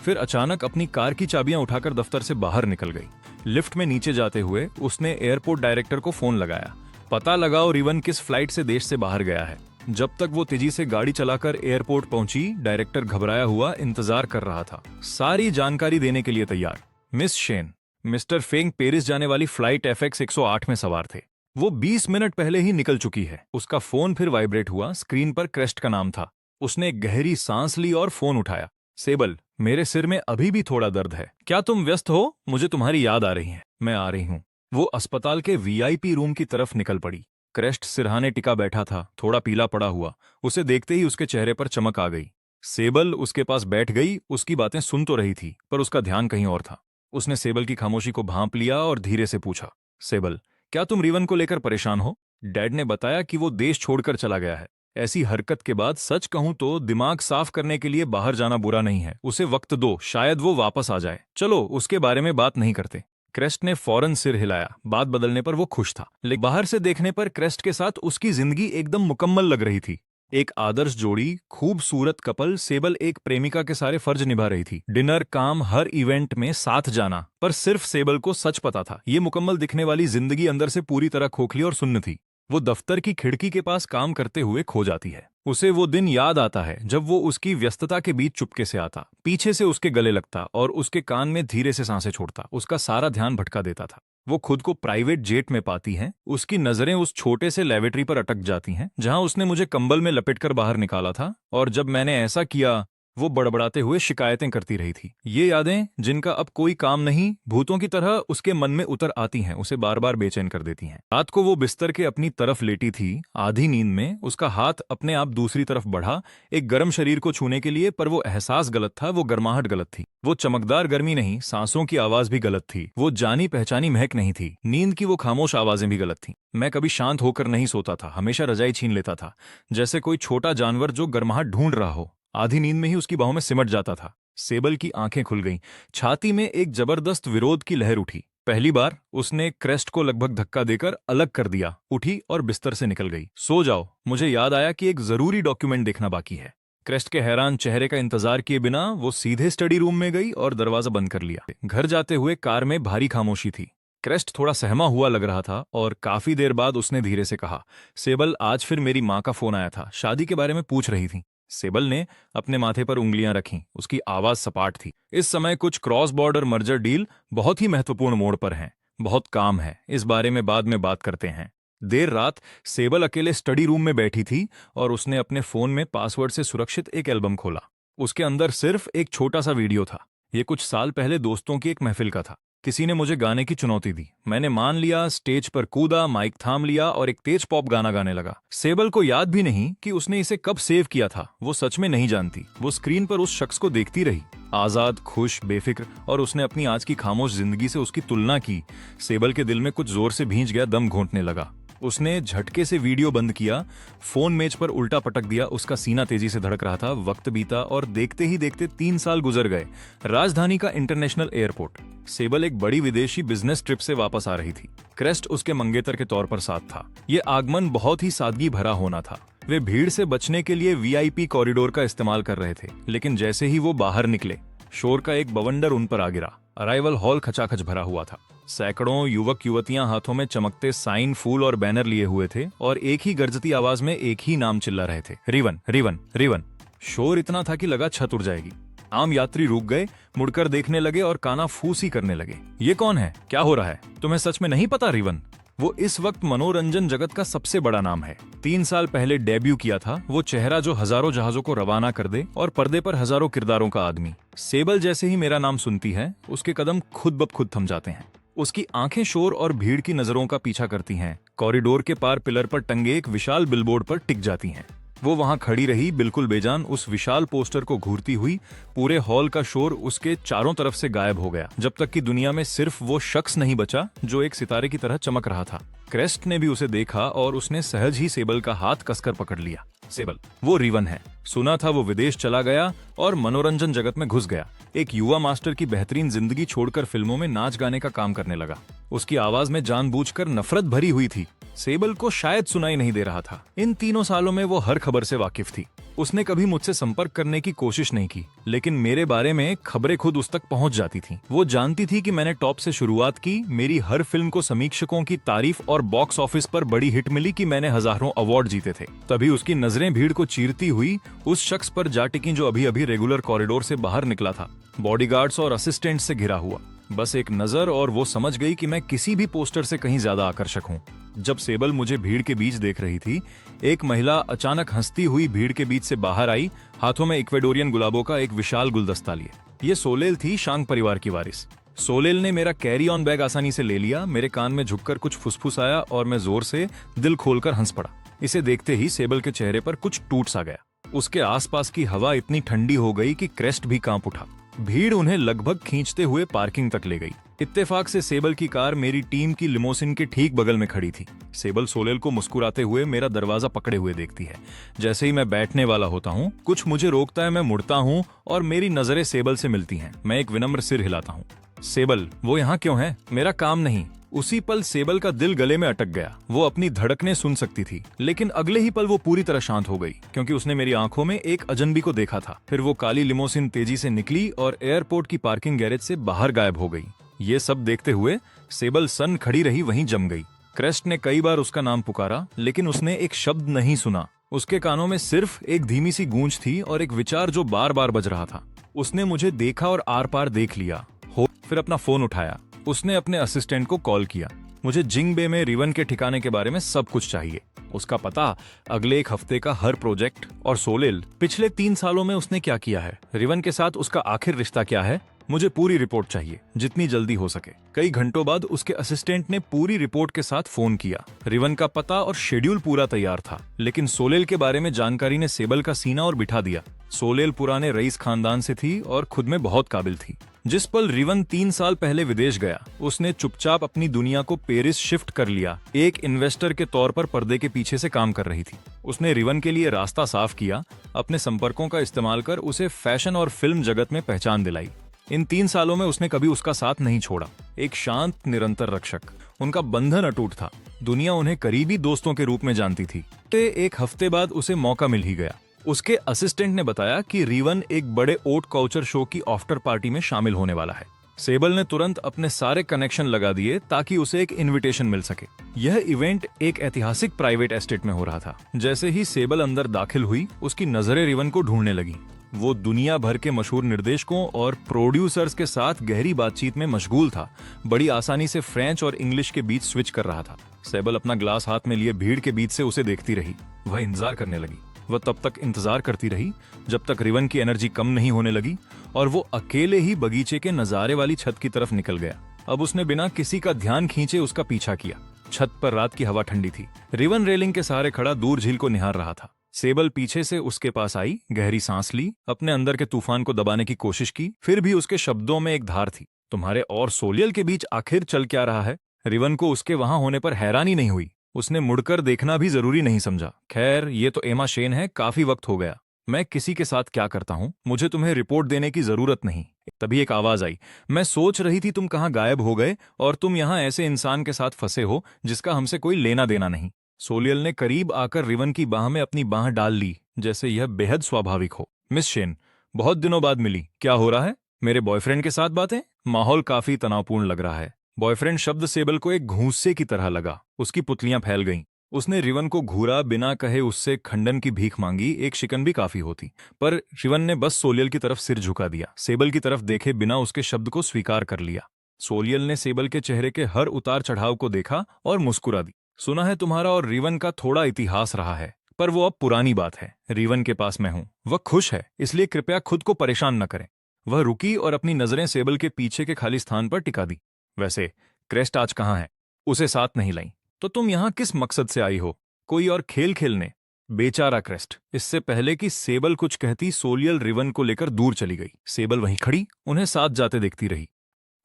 फिर अचानक अपनी कार की चाबियां उठाकर दफ्तर से बाहर निकल गई। लिफ्ट में नीचे जाते हुए उसने एयरपोर्ट डायरेक्टर को फोन लगाया। पता लगाओ रिवन किस फ्लाइट से देश से बाहर गया है। जब तक वो तेजी से गाड़ी चलाकर एयरपोर्ट पहुंची, डायरेक्टर घबराया हुआ इंतजार कर रहा था, सारी जानकारी देने के लिए तैयार। Miss Shen, mister Feng Paris जाने वाली फ्लाइट FX 108 में सवार थे। वो 20 मिनट पहले ही निकल चुकी है। उसका फोन फिर वाइब्रेट हुआ। स्क्रीन पर क्रेस्ट का नाम था। उसने एक गहरी सांस ली और फोन उठाया। सेबल, मेरे सिर में अभी भी थोड़ा दर्द है। क्या तुम व्यस्त हो? मुझे तुम्हारी याद आ रही है। मैं आ रही हूँ। वो अस्पताल के VIP रूम की तरफ निकल पड़ी। क्रेस्ट सिरहाने टिका बैठा था, थोड़ा पीला पड़ा हुआ। उसे देखते ही उसके चेहरे पर चमक आ गई। सेबल उसके पास बैठ गई। उसकी बातें सुन तो रही थी, पर उसका ध्यान कहीं और था। उसने सेबल की खामोशी को भांप लिया और धीरे से पूछा, सेबल, क्या तुम रिवन को लेकर परेशान हो? डैड ने बताया कि वो देश छोड़कर चला गया है। ऐसी हरकत के बाद सच कहूं तो दिमाग साफ करने के लिए बाहर जाना बुरा नहीं है। उसे वक्त दो, शायद वो वापस आ जाए। चलो उसके बारे में बात नहीं करते। क्रेस्ट ने फौरन सिर हिलाया। बात बदलने पर वो खुश था, लेकिन बाहर से देखने पर क्रेस्ट के साथ उसकी जिंदगी एकदम मुकम्मल लग रही थी। एक आदर्श जोड़ी, खूबसूरत कपल। सेबल एक प्रेमिका के सारे फर्ज निभा रही थी। डिनर, काम, हर इवेंट में साथ जाना। पर सिर्फ सेबल को सच पता था, ये मुकम्मल दिखने वाली जिंदगी अंदर से पूरी तरह खोखली और सुन्न थी। वो दफ्तर की खिड़की के पास काम करते हुए खो जाती है। उसे वो दिन याद आता है जब वो उसकी व्यस्तता के बीच चुपके से आता, पीछे से उसके गले लगता और उसके कान में धीरे से सांसें छोड़ता। उसका सारा ध्यान भटका देता था। वो खुद को प्राइवेट जेट में पाती हैं। उसकी नजरें उस छोटे से लेवेटरी पर अटक जाती हैं जहां उसने मुझे कंबल में लपेटकर बाहर निकाला था, और जब मैंने ऐसा किया वो बड़बड़ाते हुए शिकायतें करती रही थी। ये यादें, जिनका अब कोई काम नहीं, भूतों की तरह उसके मन में उतर आती हैं, उसे बार बार बेचैन कर देती हैं। रात को वो बिस्तर के अपनी तरफ लेटी थी, आधी नींद में। उसका हाथ अपने आप दूसरी तरफ बढ़ा, एक गर्म शरीर को छूने के लिए, पर वो एहसास गलत था, वो गर्माहट गलत थी। वो चमकदार गर्मी नहीं, सांसों की आवाज भी गलत थी। वो जानी पहचानी महक नहीं थी। नींद की वो खामोश आवाजें भी गलत थीं। मैं कभी शांत होकर नहीं सोता था, हमेशा रजाई छीन लेता था, जैसे कोई छोटा जानवर जो गर्माहट ढूंढ रहा हो। आधी नींद में ही उसकी बाहों में सिमट जाता था। सेबल की आंखें खुल गईं। छाती में एक जबरदस्त विरोध की लहर उठी। पहली बार उसने क्रेस्ट को लगभग धक्का देकर अलग कर दिया, उठी और बिस्तर से निकल गई। सो जाओ, मुझे याद आया कि एक जरूरी डॉक्यूमेंट देखना बाकी है। क्रेस्ट के हैरान चेहरे का इंतजार किए बिना वो सीधे स्टडी रूम में गई और दरवाजा बंद कर लिया। घर जाते हुए कार में भारी खामोशी थी। क्रेस्ट थोड़ा सहमा हुआ लग रहा था और काफी देर बाद उसने धीरे से कहा, सेबल, आज फिर मेरी माँ का फोन आया था, शादी के बारे में पूछ रही थी। सेबल ने अपने माथे पर उंगलियां रखीं। उसकी आवाज सपाट थी। इस समय कुछ क्रॉस बॉर्डर मर्जर डील बहुत ही महत्वपूर्ण मोड़ पर हैं। बहुत काम है, इस बारे में बाद में बात करते हैं। देर रात सेबल अकेले स्टडी रूम में बैठी थी और उसने अपने फोन में पासवर्ड से सुरक्षित एक एल्बम खोला। उसके अंदर सिर्फ एक छोटा सा वीडियो था। ये कुछ साल पहले दोस्तों की एक महफिल का था। किसी ने मुझे गाने की चुनौती दी। मैंने मान लिया, स्टेज पर कूदा, माइक थाम लिया और एक तेज पॉप गाना गाने लगा। सेबल को याद भी नहीं कि उसने इसे कब सेव किया था। वो सच में नहीं जानती। वो स्क्रीन पर उस शख्स को देखती रही, आजाद, खुश, बेफिक्र, और उसने अपनी आज की खामोश जिंदगी से उसकी तुलना की। सेबल के दिल में कुछ जोर से भींच गया, दम घोंटने लगा। उसने झटके से वीडियो बंद किया, फोन मेज पर उल्टा पटक दिया। उसका सीना तेजी से धड़क रहा था। वक्त बीता और देखते ही देखते 3 साल गुजर गए। राजधानी का इंटरनेशनल एयरपोर्ट। सेबल एक बड़ी विदेशी बिजनेस ट्रिप से वापस आ रही थी। क्रेस्ट उसके मंगेतर के तौर पर साथ था। ये आगमन बहुत ही सादगी भरा होना था। वे भीड़ से बचने के लिए वीआईपी कॉरिडोर का इस्तेमाल कर रहे थे, लेकिन जैसे ही वो बाहर निकले, शोर का एक बवंडर उन पर आ गिरा। अराइवल हॉल खचाखच भरा हुआ था। सैकड़ों युवक युवतियां हाथों में चमकते साइन, फूल और बैनर लिए हुए थे और एक ही गर्जती आवाज में एक ही नाम चिल्ला रहे थे, रिवन, रिवन, रिवन। शोर इतना था कि लगा छत उड़ जाएगी। आम यात्री रुक गए, मुड़कर देखने लगे और कानाफूसी करने लगे। ये कौन है? क्या हो रहा है? तुम्हें सच में नहीं पता रिवन? वो इस वक्त मनोरंजन जगत का सबसे बड़ा नाम है। 3 साल पहले डेब्यू किया था। वो चेहरा जो हजारों जहाजों को रवाना कर दे और पर्दे पर हजारों किरदारों का आदमी। सेबल जैसे ही मेरा नाम सुनती है, उसके कदम खुद ब खुद थम जाते हैं। उसकी आंखें शोर और भीड़ की नजरों का पीछा करती हैं। कॉरिडोर के पार पिलर पर टंगे एक विशाल बिलबोर्ड पर टिक जाती हैं। वो वहां खड़ी रही, बिल्कुल बेजान, उस विशाल पोस्टर को घूरती हुई। पूरे हॉल का शोर उसके चारों तरफ से गायब हो गया, जब तक कि दुनिया में सिर्फ वो शख्स नहीं बचा जो एक सितारे की तरह चमक रहा था। क्रेस्ट ने भी उसे देखा और उसने सहज ही सेबल का हाथ कसकर पकड़ लिया। सेबल, वो रिवन है। सुना था वो विदेश चला गया और मनोरंजन जगत में घुस गया। एक युवा मास्टर की बेहतरीन जिंदगी छोड़कर फिल्मों में नाच गाने का काम करने लगा। उसकी आवाज में जानबूझकर नफरत भरी हुई थी। सेबल को शायद सुनाई नहीं दे रहा था। इन 3 सालों में वो हर खबर से वाकिफ थी। उसने कभी मुझसे संपर्क करने की कोशिश नहीं की, लेकिन मेरे बारे में खबरें खुद उस तक पहुंच जाती थीं। वो जानती थी कि मैंने टॉप से शुरुआत की, मेरी हर फिल्म को समीक्षकों की तारीफ और बॉक्स ऑफिस पर बड़ी हिट मिली, कि मैंने हजारों अवार्ड जीते थे। तभी उसकी नजरें भीड़ को चीरती हुई उस शख्स पर जा टिकी जो अभी अभी रेगुलर कॉरिडोर से बाहर निकला था, बॉडीगार्ड्स और असिस्टेंट से घिरा हुआ। बस एक नजर और वो समझ गई कि मैं किसी भी पोस्टर से कहीं ज्यादा आकर्षक हूँ। जब सेबल मुझे भीड़ के बीच देख रही थी, एक महिला अचानक हंसती हुई भीड़ के बीच से बाहर आई, हाथों में इक्वेडोरियन गुलाबों का एक विशाल गुलदस्ता लिए। ये सोलेल थी, शांग परिवार की वारिस। सोलेल ने मेरा कैरी ऑन बैग आसानी से ले लिया, मेरे कान में झुककर कुछ फुसफुसाया और मैं जोर से दिल खोलकर हंस पड़ा। इसे देखते ही सेबल के चेहरे पर कुछ टूट सा गया। उसके आसपास की हवा इतनी ठंडी हो गई कि क्रेस्ट भी कांप उठा। भीड़ उन्हें लगभग खींचते हुए पार्किंग तक ले गई। इत्तेफाक से सेबल की कार मेरी टीम की लिमोसिन के ठीक बगल में खड़ी थी। सेबल सोलेल को मुस्कुराते हुए मेरा दरवाजा पकड़े हुए देखती है। जैसे ही मैं बैठने वाला होता हूँ, कुछ मुझे रोकता है। मैं मुड़ता हूँ और मेरी नजरें सेबल से मिलती हैं। मैं एक विनम्र सिर हिलाता हूँ। सेबल, वो यहाँ क्यों है? मेरा काम नहीं। उसी पल सेबल का दिल गले में अटक गया। वो अपनी धड़कनें सुन सकती थी, लेकिन अगले ही पल वो पूरी तरह शांत हो गई, क्योंकि उसने मेरी आंखों में एक अजनबी को देखा था। फिर वो काली लिमोसिन तेजी से निकली और एयरपोर्ट की पार्किंग गैरेज से बाहर गायब हो गई। ये सब देखते हुए सेबल सन खड़ी रही, वहीं जम गई। क्रेस्ट ने कई बार उसका नाम पुकारा, लेकिन उसने एक शब्द नहीं सुना। उसके कानों में सिर्फ एक धीमी सी गूंज थी और एक विचार जो बार बार बज रहा था। उसने मुझे देखा और आर पार देख लिया। फिर अपना फोन उठाया। उसने अपने असिस्टेंट को कॉल किया। मुझे जिंग बे में रिवन के ठिकाने के बारे में सब कुछ चाहिए, उसका पता, अगले 1 हफ्ते का हर प्रोजेक्ट, और सोलेल पिछले 3 सालों में उसने क्या किया है, रिवन के साथ उसका आखिर रिश्ता क्या है। मुझे पूरी रिपोर्ट चाहिए, जितनी जल्दी हो सके। कई घंटों बाद उसके असिस्टेंट ने पूरी रिपोर्ट के साथ फोन किया। रिवन का पता और शेड्यूल पूरा तैयार था, लेकिन सोलेल के बारे में जानकारी ने सेबल का सीना और बिठा दिया। सोलेल पुराने रईस खानदान से थी और खुद में बहुत काबिल थी। जिस पल रिवन 3 साल पहले विदेश गया, उसने चुपचाप अपनी दुनिया को पेरिस शिफ्ट कर लिया। एक इन्वेस्टर के तौर पर पर्दे के पीछे से काम कर रही थी। उसने रिवन के लिए रास्ता साफ किया, अपने संपर्कों का इस्तेमाल कर उसे फैशन और फिल्म जगत में पहचान दिलाई। इन 3 सालों में उसने कभी उसका साथ नहीं छोड़ा। एक शांत निरंतर रक्षक। उनका बंधन अटूट था। दुनिया उन्हें करीबी दोस्तों के रूप में जानती थी। 1 हफ्ते बाद उसे मौका मिल ही गया। उसके असिस्टेंट ने बताया कि रिवन एक बड़े ओट काउचर शो की आफ्टर पार्टी में शामिल होने वाला है। सेबल ने तुरंत अपने सारे कनेक्शन लगा दिए ताकि उसे एक इनविटेशन मिल सके। यह इवेंट एक ऐतिहासिक प्राइवेट एस्टेट में हो रहा था। जैसे ही सेबल अंदर दाखिल हुई, उसकी नजरें रिवन को ढूंढने लगी। वो दुनिया भर के मशहूर निर्देशकों और प्रोड्यूसर्स के साथ गहरी बातचीत में मशगूल था। बड़ी आसानी से फ्रेंच और इंग्लिश के बीच स्विच कर रहा था। सेबल अपना ग्लास हाथ में लिए भीड़ के बीच से उसे देखती रही। वह इंतजार करने लगी। वह तब तक इंतजार करती रही जब तक रिवन की एनर्जी कम नहीं होने लगी और वो अकेले ही बगीचे के नजारे वाली छत की तरफ निकल गया। अब उसने बिना किसी का ध्यान खींचे उसका पीछा किया। छत पर रात की हवा ठंडी थी। रिवन रेलिंग के सहारे खड़ा दूर झील को निहार रहा था। सेबल पीछे से उसके पास आई, गहरी सांस ली, अपने अंदर के तूफान को दबाने की कोशिश की। फिर भी उसके शब्दों में एक धार थी। तुम्हारे और सोलियल के बीच आखिर चल क्या रहा है? रिवन को उसके वहां होने पर हैरानी नहीं हुई। उसने मुड़कर देखना भी जरूरी नहीं समझा। खैर, ये तो एमा शेन है, काफी वक्त हो गया। मैं किसी के साथ क्या करता हूँ, मुझे तुम्हें रिपोर्ट देने की जरूरत नहीं। तभी एक आवाज आई, मैं सोच रही थी तुम कहाँ गायब हो गए और तुम यहाँ ऐसे इंसान के साथ फंसे हो जिसका हमसे कोई लेना देना नहीं। सोलियल ने करीब आकर रिवन की बाह में अपनी बाह डाल ली, जैसे यह बेहद स्वाभाविक हो। मिस शेन, बहुत दिनों बाद मिली, क्या हो रहा है? मेरे बॉयफ्रेंड के साथ बातें? माहौल काफी तनावपूर्ण लग रहा है। बॉयफ्रेंड शब्द सेबल को एक घूंसे की तरह लगा। उसकी पुतलियां फैल गईं। उसने रिवन को घूरा, बिना कहे उससे खंडन की भीख मांगी। एक शिकन भी काफी होती, पर रिवन ने बस सोलियल की तरफ सिर झुका दिया। सेबल की तरफ देखे बिना उसके शब्द को स्वीकार कर लिया। सोलियल ने सेबल के चेहरे के हर उतार चढ़ाव को देखा और मुस्कुरा दी। सुना है तुम्हारा और रिवन का थोड़ा इतिहास रहा है, पर वो अब पुरानी बात है। रिवन के पास मैं हूं, वह खुश है, इसलिए कृपया खुद को परेशान न करें। वह रुकी और अपनी नजरें सेबल के पीछे के खाली स्थान पर टिका दी। वैसे क्रेस्ट आज कहाँ है? उसे साथ नहीं लाई तो तुम यहाँ किस मकसद से आई हो? कोई और खेल खेलने? बेचारा क्रेस्ट। इससे पहले कि सेबल कुछ कहती, सोलियल रिवन को लेकर दूर चली गई। सेबल वहीं खड़ी उन्हें साथ जाते देखती रही।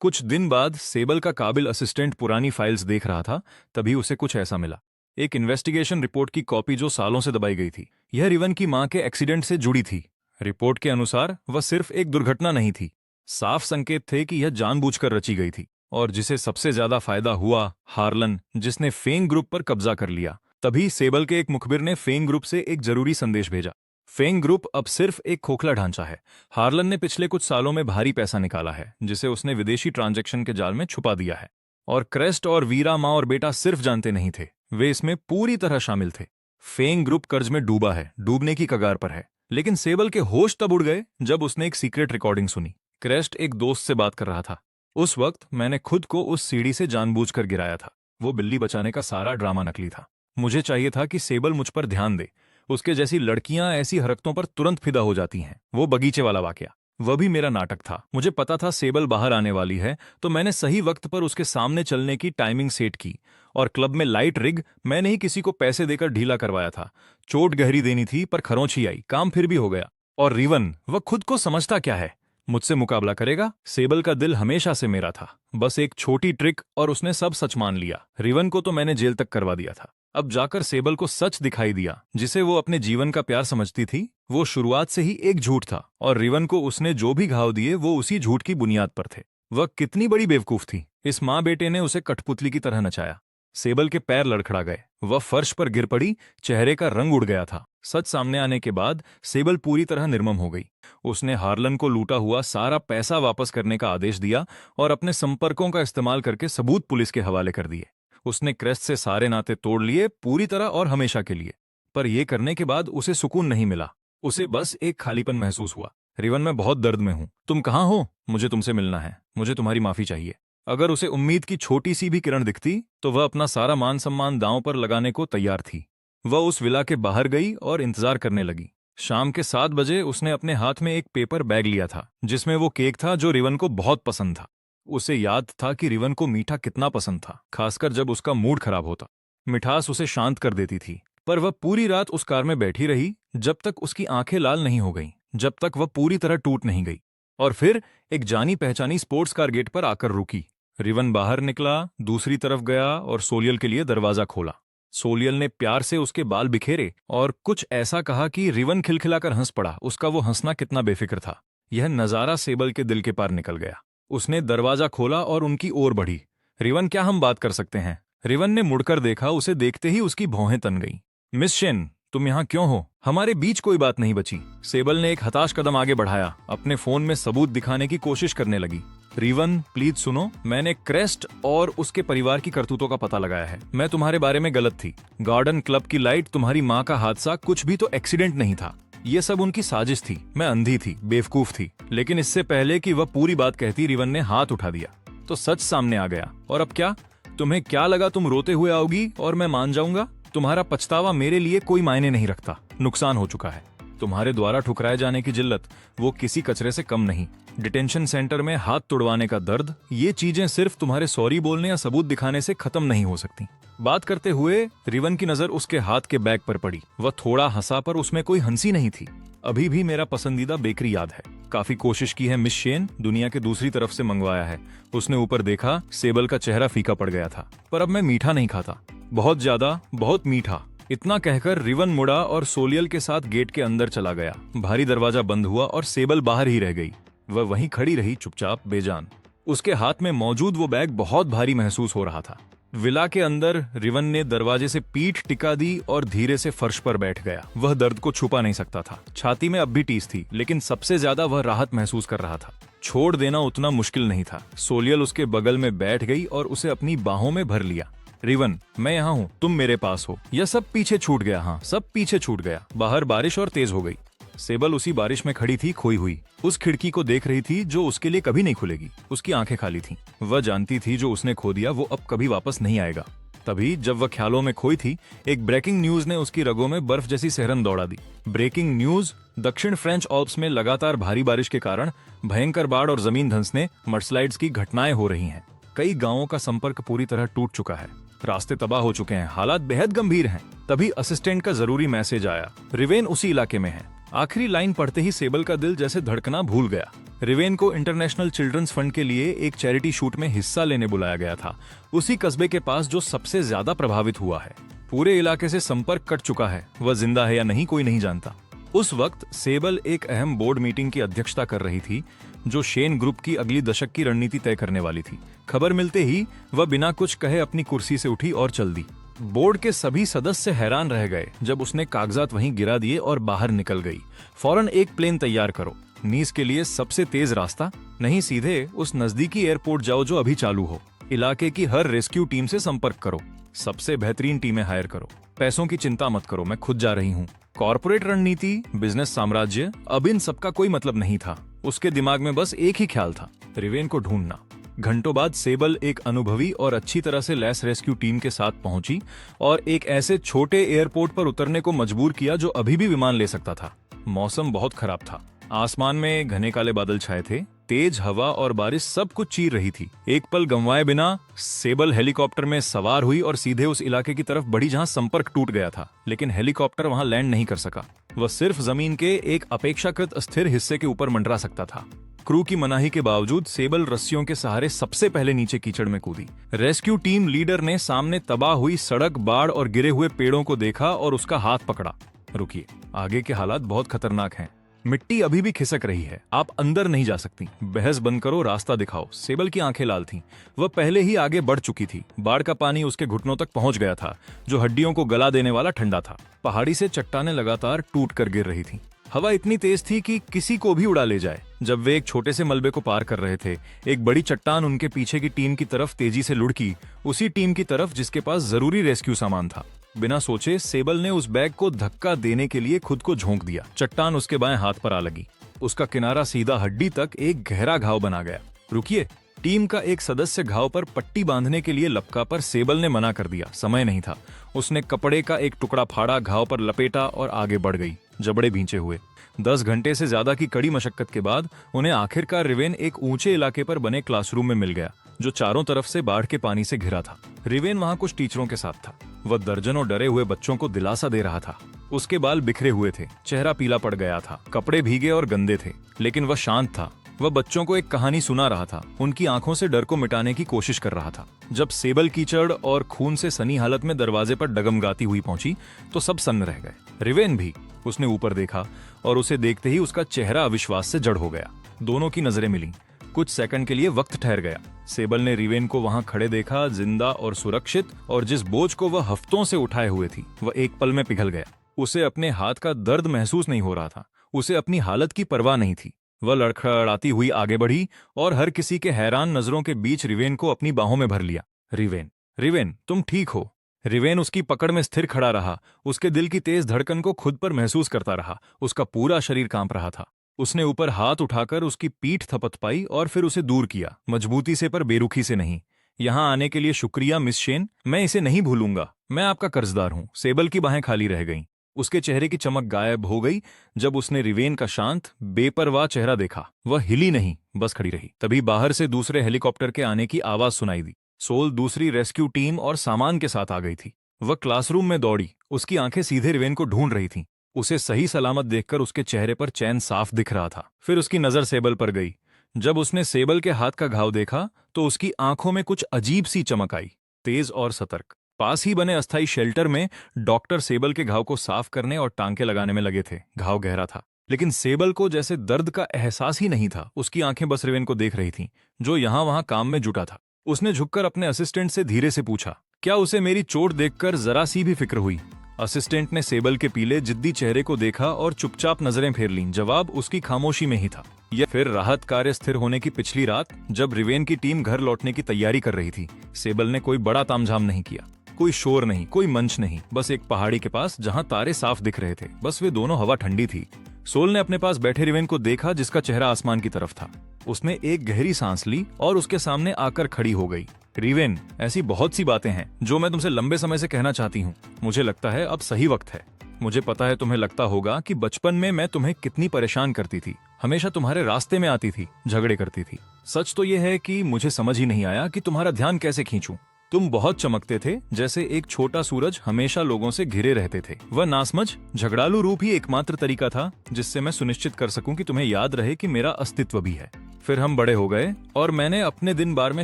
कुछ दिन बाद सेबल का काबिल असिस्टेंट पुरानी फाइल्स देख रहा था। तभी उसे कुछ ऐसा मिला, एक इन्वेस्टिगेशन रिपोर्ट की कॉपी जो सालों से दबाई गई थी। यह रिवन की मां के एक्सीडेंट से जुड़ी थी। रिपोर्ट के अनुसार वह सिर्फ एक दुर्घटना नहीं थी, साफ संकेत थे कि यह जानबूझकर रची गई थी। और जिसे सबसे ज्यादा फायदा हुआ, हार्लन, जिसने फेंग ग्रुप पर कब्जा कर लिया। तभी सेबल के एक मुखबिर ने फेंग ग्रुप से एक जरूरी संदेश भेजा। फेंग ग्रुप अब सिर्फ एक खोखला ढांचा है। हार्लन ने पिछले कुछ सालों में भारी पैसा निकाला है, जिसे उसने विदेशी ट्रांजैक्शन के जाल में छुपा दिया है। और क्रेस्ट और वीरा माँ और बेटा सिर्फ जानते नहीं थे, वे इसमें पूरी तरह शामिल थे। फेंग ग्रुप कर्ज में डूबा है, डूबने की कगार पर है। लेकिन सेबल के होश तब उड़ गए जब उसने एक सीक्रेट रिकॉर्डिंग सुनी। क्रेस्ट एक दोस्त से बात कर रहा था। उस वक्त मैंने खुद को उस सीढ़ी से जानबूझकर गिराया था। वो बिल्ली बचाने का सारा ड्रामा नकली था। मुझे चाहिए था कि सेबल मुझ पर ध्यान दे। उसके जैसी लड़कियां ऐसी हरकतों पर तुरंत फिदा हो जाती हैं। वो बगीचे वाला वाकया, वह भी मेरा नाटक था। मुझे पता था सेबल बाहर आने वाली है, तो मैंने सही वक्त पर उसके सामने चलने की टाइमिंग सेट की। और क्लब में लाइट रिग मैंने ही किसी को पैसे देकर ढीला करवाया था। चोट गहरी देनी थी, पर खरोंच ही आई, काम फिर भी हो गया। और रिवन, वह खुद को समझता क्या है? मुझसे मुकाबला करेगा? सेबल का दिल हमेशा से मेरा था। बस एक छोटी ट्रिक और उसने सब सच मान लिया। रिवन को तो मैंने जेल तक करवा दिया था। अब जाकर सेबल को सच दिखाई दिया, जिसे वो अपने जीवन का प्यार समझती थी। वो शुरुआत से ही एक झूठ था, और रिवन को उसने जो भी घाव दिए वो उसी झूठ की बुनियाद पर थे। वह कितनी बड़ी बेवकूफ थी। इस माँ बेटे ने उसे कठपुतली की तरह नचाया। सेबल के पैर लड़खड़ा गए। वह फर्श पर गिर पड़ी, चेहरे का रंग उड़ गया था। सच सामने आने के बाद सेबल पूरी तरह निर्मम हो गई। उसने हार्लन को लूटा हुआ सारा पैसा वापस करने का आदेश दिया और अपने संपर्कों का इस्तेमाल करके सबूत पुलिस के हवाले कर दिए। उसने क्रेस्ट से सारे नाते तोड़ लिए, पूरी तरह और हमेशा के लिए। पर यह करने के बाद उसे सुकून नहीं मिला। उसे बस एक खालीपन महसूस हुआ। रिवन, मैं बहुत दर्द में हूं। तुम कहाँ हो? मुझे तुमसे मिलना है। मुझे तुम्हारी माफी चाहिए। अगर उसे उम्मीद की छोटी सी भी किरण दिखती तो वह अपना सारा मान सम्मान दांव पर लगाने को तैयार थी। वह उस विला के बाहर गई और इंतजार करने लगी। शाम के 7 बजे उसने अपने हाथ में एक पेपर बैग लिया था, जिसमें वो केक था जो रिवन को बहुत पसंद था। उसे याद था कि रिवन को मीठा कितना पसंद था, खासकर जब उसका मूड खराब होता। मिठास उसे शांत कर देती थी। पर वह पूरी रात उस कार में बैठी रही, जब तक उसकी आंखें लाल नहीं हो गईं, जब तक वह पूरी तरह टूट नहीं गई। और फिर एक जानी पहचानी स्पोर्ट्स कार गेट पर आकर रुकी। रिवन बाहर निकला, दूसरी तरफ गया और सोलियल के लिए दरवाजा खोला। सोलियल ने प्यार से उसके बाल बिखेरे और कुछ ऐसा कहा कि रिवन खिलखिलाकर हंस पड़ा। उसका वो हंसना कितना बेफिक्र था। यह नजारा सेबल के दिल के पार निकल गया। उसने दरवाजा खोला और उनकी ओर बढ़ी। रिवन, क्या हम बात कर सकते हैं? रिवन ने मुड़कर देखा। उसे देखते ही उसकी भौहें तन गईं। मिस शेन, तुम यहाँ क्यों हो? हमारे बीच कोई बात नहीं बची। सेबल ने एक हताश कदम आगे बढ़ाया, अपने फोन में सबूत दिखाने की कोशिश करने लगी। रिवन प्लीज सुनो, मैंने क्रेस्ट और उसके परिवार की करतूतों का पता लगाया है। मैं तुम्हारे बारे में गलत थी। गार्डन क्लब की लाइट, तुम्हारी माँ का हादसा, कुछ भी तो एक्सीडेंट नहीं था। ये सब उनकी साजिश थी। मैं अंधी थी, बेवकूफ थी। लेकिन इससे पहले कि वह पूरी बात कहती, रिवन ने हाथ उठा दिया तो सच सामने आ गया। और अब क्या? तुम्हें क्या लगा तुम रोते हुए आओगी और मैं मान जाऊंगा? तुम्हारा पछतावा मेरे लिए कोई मायने नहीं रखता। नुकसान हो चुका है। तुम्हारे द्वारा ठुकराए जाने की जिल्लत, वो किसी कचरे से कम नहीं। डिटेंशन सेंटर में हाथ तुड़वाने का दर्द, ये चीजें सिर्फ तुम्हारे सॉरी बोलने या सबूत दिखाने से खत्म नहीं हो सकती। बात करते हुए रिवन की नजर उसके हाथ के बैग पर पड़ी। वह थोड़ा हंसा, पर उसमें कोई हंसी नहीं थी। अभी भी मेरा पसंदीदा बेकरी याद है। काफी कोशिश की है मिस शेन, दुनिया के दूसरी तरफ से मंगवाया है। उसने ऊपर देखा, सेबल का चेहरा फीका पड़ गया था। पर अब मैं मीठा नहीं खाता, बहुत ज्यादा, बहुत मीठा। इतना कहकर रिवन मुड़ा और सोलियल के साथ गेट के अंदर चला गया। भारी दरवाजा बंद हुआ और सेबल बाहर ही रह गई। वह वहीं खड़ी रही, चुपचाप, बेजान। उसके हाथ में मौजूद वो बैग बहुत भारी महसूस हो रहा था। विला के अंदर रिवन ने दरवाजे से पीठ टिका दी और धीरे से फर्श पर बैठ गया। वह दर्द को छुपा नहीं सकता था। छाती में अब भी टीस थी, लेकिन सबसे ज्यादा वह राहत महसूस कर रहा था। छोड़ देना उतना मुश्किल नहीं था। सोलियल उसके बगल में बैठ गई और उसे अपनी बाहों में भर लिया। रिवन, मैं यहाँ हूँ, तुम मेरे पास हो। यह सब पीछे छूट गया। हाँ, सब पीछे छूट गया। बाहर बारिश और तेज हो गई। सेबल उसी बारिश में खड़ी थी, खोई हुई। उस खिड़की को देख रही थी जो उसके लिए कभी नहीं खुलेगी। उसकी आंखें खाली थीं। वह जानती थी जो उसने खो दिया वो अब कभी वापस नहीं आएगा। तभी जब वह ख्यालों में खोई थी, एक ब्रेकिंग न्यूज ने उसकी रगों में बर्फ जैसी सिहरन दौड़ा दी। ब्रेकिंग न्यूज, दक्षिण फ्रेंच ऑल्प्स में लगातार भारी बारिश के कारण भयंकर बाढ़ और जमीन धंसने, मडस्लाइड्स की घटनाएं हो रही हैं। कई गांवों का संपर्क पूरी तरह टूट चुका है। रास्ते तबाह हो चुके हैं। हालात बेहद गंभीर हैं। तभी असिस्टेंट का जरूरी मैसेज आया। रिवेन उसी इलाके में है। आखिरी लाइन पढ़ते ही सेबल का दिल जैसे धड़कना भूल गया। रिवेन को इंटरनेशनल चिल्ड्रंस फंड के लिए एक चैरिटी शूट में हिस्सा लेने बुलाया गया था, उसी कस्बे के पास जो सबसे ज्यादा प्रभावित हुआ है। पूरे इलाके से संपर्क कट चुका है। वह जिंदा है या नहीं कोई नहीं जानता। उस वक्त सेबल एक अहम बोर्ड मीटिंग की अध्यक्षता कर रही थी, जो शेन ग्रुप की अगली दशक की रणनीति तय करने वाली थी। खबर मिलते ही वह बिना कुछ कहे अपनी कुर्सी से उठी और चल दी। बोर्ड के सभी सदस्य हैरान रह गए जब उसने कागजात वहीं गिरा दिए और बाहर निकल गई। फौरन एक प्लेन तैयार करो। नीस के लिए सबसे तेज रास्ता नहीं, सीधे उस नजदीकी एयरपोर्ट जाओ जो अभी चालू हो। इलाके की हर रेस्क्यू टीम से संपर्क करो। सबसे बेहतरीन टीमें हायर करो। पैसों की चिंता मत करो, मैं खुद जा रही हूँ। कॉर्पोरेट रणनीति, बिजनेस साम्राज्य, अब इन सबका कोई मतलब नहीं था। उसके दिमाग में बस एक ही ख्याल था, रिवेन को ढूंढना। घंटों बाद सेबल एक अनुभवी और अच्छी तरह से लैस रेस्क्यू टीम के साथ पहुंची और एक ऐसे छोटे एयरपोर्ट पर उतरने को मजबूर किया जो अभी भी विमान ले सकता था। मौसम बहुत खराब था। आसमान में घने काले बादल छाए थे। तेज हवा और बारिश सब कुछ चीर रही थी। एक पल गंवाए बिना सेबल हेलीकॉप्टर में सवार हुई और सीधे उस इलाके की तरफ बढ़ी जहां संपर्क टूट गया था। लेकिन हेलीकॉप्टर वहां लैंड नहीं कर सका। वह सिर्फ जमीन के एक अपेक्षाकृत स्थिर हिस्से के ऊपर मंडरा सकता था। क्रू की मनाही के बावजूद सेबल रस्सियों के सहारे सबसे पहले नीचे कीचड़ में कूदी। रेस्क्यू टीम लीडर ने सामने तबाह हुई सड़क, बाढ़ और गिरे हुए पेड़ों को देखा और उसका हाथ पकड़ा। रुकिए, आगे के हालात बहुत खतरनाक हैं। मिट्टी अभी भी खिसक रही है। आप अंदर नहीं जा सकती। बहस बंद करो, रास्ता दिखाओ। सेबल की आंखें लाल थीं। वह पहले ही आगे बढ़ चुकी थी। बाढ़ का पानी उसके घुटनों तक पहुंच गया था, जो हड्डियों को गला देने वाला ठंडा था। पहाड़ी से चट्टानें लगातार टूट कर गिर रही थीं। हवा इतनी तेज थी कि किसी को भी उड़ा ले जाए। जब वे एक छोटे से मलबे को पार कर रहे थे, एक बड़ी चट्टान उनके पीछे की टीम की तरफ तेजी से लुढ़की, उसी टीम की तरफ जिसके पास जरूरी रेस्क्यू सामान था। बिना सोचे सेबल ने उस बैग को धक्का देने के लिए खुद को झोंक दिया। चट्टान उसके बाएं हाथ पर आ लगी। उसका किनारा सीधा हड्डी तक एक गहरा घाव बना गया। रुकिए, टीम का एक सदस्य घाव पर पट्टी बांधने के लिए लपका, पर सेबल ने मना कर दिया। समय नहीं था। उसने कपड़े का एक टुकड़ा फाड़ा, घाव पर लपेटा और आगे बढ़ गई, जबड़े भींचे हुए। 10 घंटे से ज्यादा की कड़ी मशक्कत के बाद उन्हें आखिरकार रिवेन एक ऊंचे इलाके पर बने क्लासरूम में मिल गया, जो चारों तरफ से बाढ़ के पानी से घिरा था। रिवेन वहां कुछ टीचरों के साथ था। वह दर्जनों डरे हुए बच्चों को दिलासा दे रहा था। उसके बाल बिखरे हुए थे, चेहरा पीला पड़ गया था, कपड़े भीगे और गंदे थे, लेकिन वह शांत था। वह बच्चों को एक कहानी सुना रहा था, उनकी आंखों से डर को मिटाने की कोशिश कर रहा था। जब सेबल कीचड़ और खून से सनी हालत में दरवाजे पर डगमगाती हुई पहुंची तो सब सन्न रह गए। रिवेन भी। उसने ऊपर देखा और उसे देखते ही उसका चेहरा अविश्वास से जड़ हो गया। दोनों की नजरें मिलीं। कुछ सेकंड के लिए वक्त ठहर गया। सेबल ने रिवेन को वहां खड़े देखा, जिंदा और सुरक्षित, और जिस बोझ को वह हफ्तों से उठाए हुए थी वह एक पल में पिघल गया। उसे अपने हाथ का दर्द महसूस नहीं हो रहा था। उसे अपनी हालत की परवाह नहीं थी। वह लड़खड़ाती हुई आगे बढ़ी और हर किसी के हैरान नजरों के बीच रिवेन को अपनी बाहों में भर लिया। रिवेन, रिवेन, तुम ठीक हो? रिवेन उसकी पकड़ में स्थिर खड़ा रहा, उसके दिल की तेज धड़कन को खुद पर महसूस करता रहा। उसका पूरा शरीर कांप रहा था। उसने ऊपर हाथ उठाकर उसकी पीठ थपथपाई और फिर उसे दूर किया, मजबूती से पर बेरुखी से नहीं। यहां आने के लिए शुक्रिया मिस शेन, मैं इसे नहीं भूलूंगा। मैं आपका कर्जदार हूं। सेबल की बाहें खाली रह गईं। उसके चेहरे की चमक गायब हो गई जब उसने रिवेन का शांत, बेपरवाह चेहरा देखा। वह हिली नहीं, बस खड़ी रही। तभी बाहर से दूसरे हेलीकॉप्टर के आने की आवाज सुनाई दी। सोल दूसरी रेस्क्यू टीम और सामान के साथ आ गई थी। वह क्लासरूम में दौड़ी, उसकी आंखें सीधे रिवेन को ढूंढ रही थीं। उसे सही सलामत देखकर उसके चेहरे पर चैन साफ दिख रहा था। फिर उसकी नजर सेबल पर गई। जब उसने सेबल के हाथ का घाव देखा तो उसकी आंखों में कुछ अजीब सी चमक आई, तेज और सतर्क। पास ही बने अस्थायी शेल्टर में डॉक्टर सेबल के घाव को साफ करने और टांके लगाने में लगे थे। घाव गहरा था, लेकिन सेबल को जैसे दर्द का एहसास ही नहीं था। उसकी आंखें बस रिवेन को देख रही थीं, जो यहां वहां काम में जुटा था। उसने झुककर अपने असिस्टेंट से धीरे से पूछा, क्या उसे मेरी चोट देखकर जरा सी भी फिक्र हुई? असिस्टेंट ने सेबल के पीले जिद्दी चेहरे को देखा और चुपचाप नजरें फेर लीं। जवाब उसकी खामोशी में ही था। यह फिर राहत कार्य स्थिर होने की पिछली रात, जब रिवेन की टीम घर लौटने की तैयारी कर रही थी। सेबल ने कोई बड़ा तामझाम नहीं किया, कोई शोर नहीं, कोई मंच नहीं। बस एक पहाड़ी के पास जहां तारे साफ दिख रहे थे, बस वे दोनों, हवा ठंडी थी। सोल ने अपने पास बैठे रिवेन को देखा, जिसका चेहरा आसमान की तरफ था। उसने एक गहरी सांस ली और उसके सामने आकर खड़ी हो गई। रिवेन, ऐसी बहुत सी बातें हैं जो मैं तुमसे लंबे समय से कहना चाहती हूँ। मुझे लगता है अब सही वक्त है। मुझे पता है तुम्हें लगता होगा कि बचपन में मैं तुम्हें कितनी परेशान करती थी, हमेशा तुम्हारे रास्ते में आती थी, झगड़े करती थी। सच तो यह है कि मुझे समझ ही नहीं आया कि तुम्हारा ध्यान कैसे खींचूं। तुम बहुत चमकते थे, जैसे एक छोटा सूरज हमेशा लोगों से घिरे रहते थे। वह नासमझ, झगड़ालू रूप ही एकमात्र तरीका था जिससे मैं सुनिश्चित कर सकूं कि तुम्हें याद रहे कि मेरा अस्तित्व भी है। फिर हम बड़े हो गए और मैंने अपने दिन बार में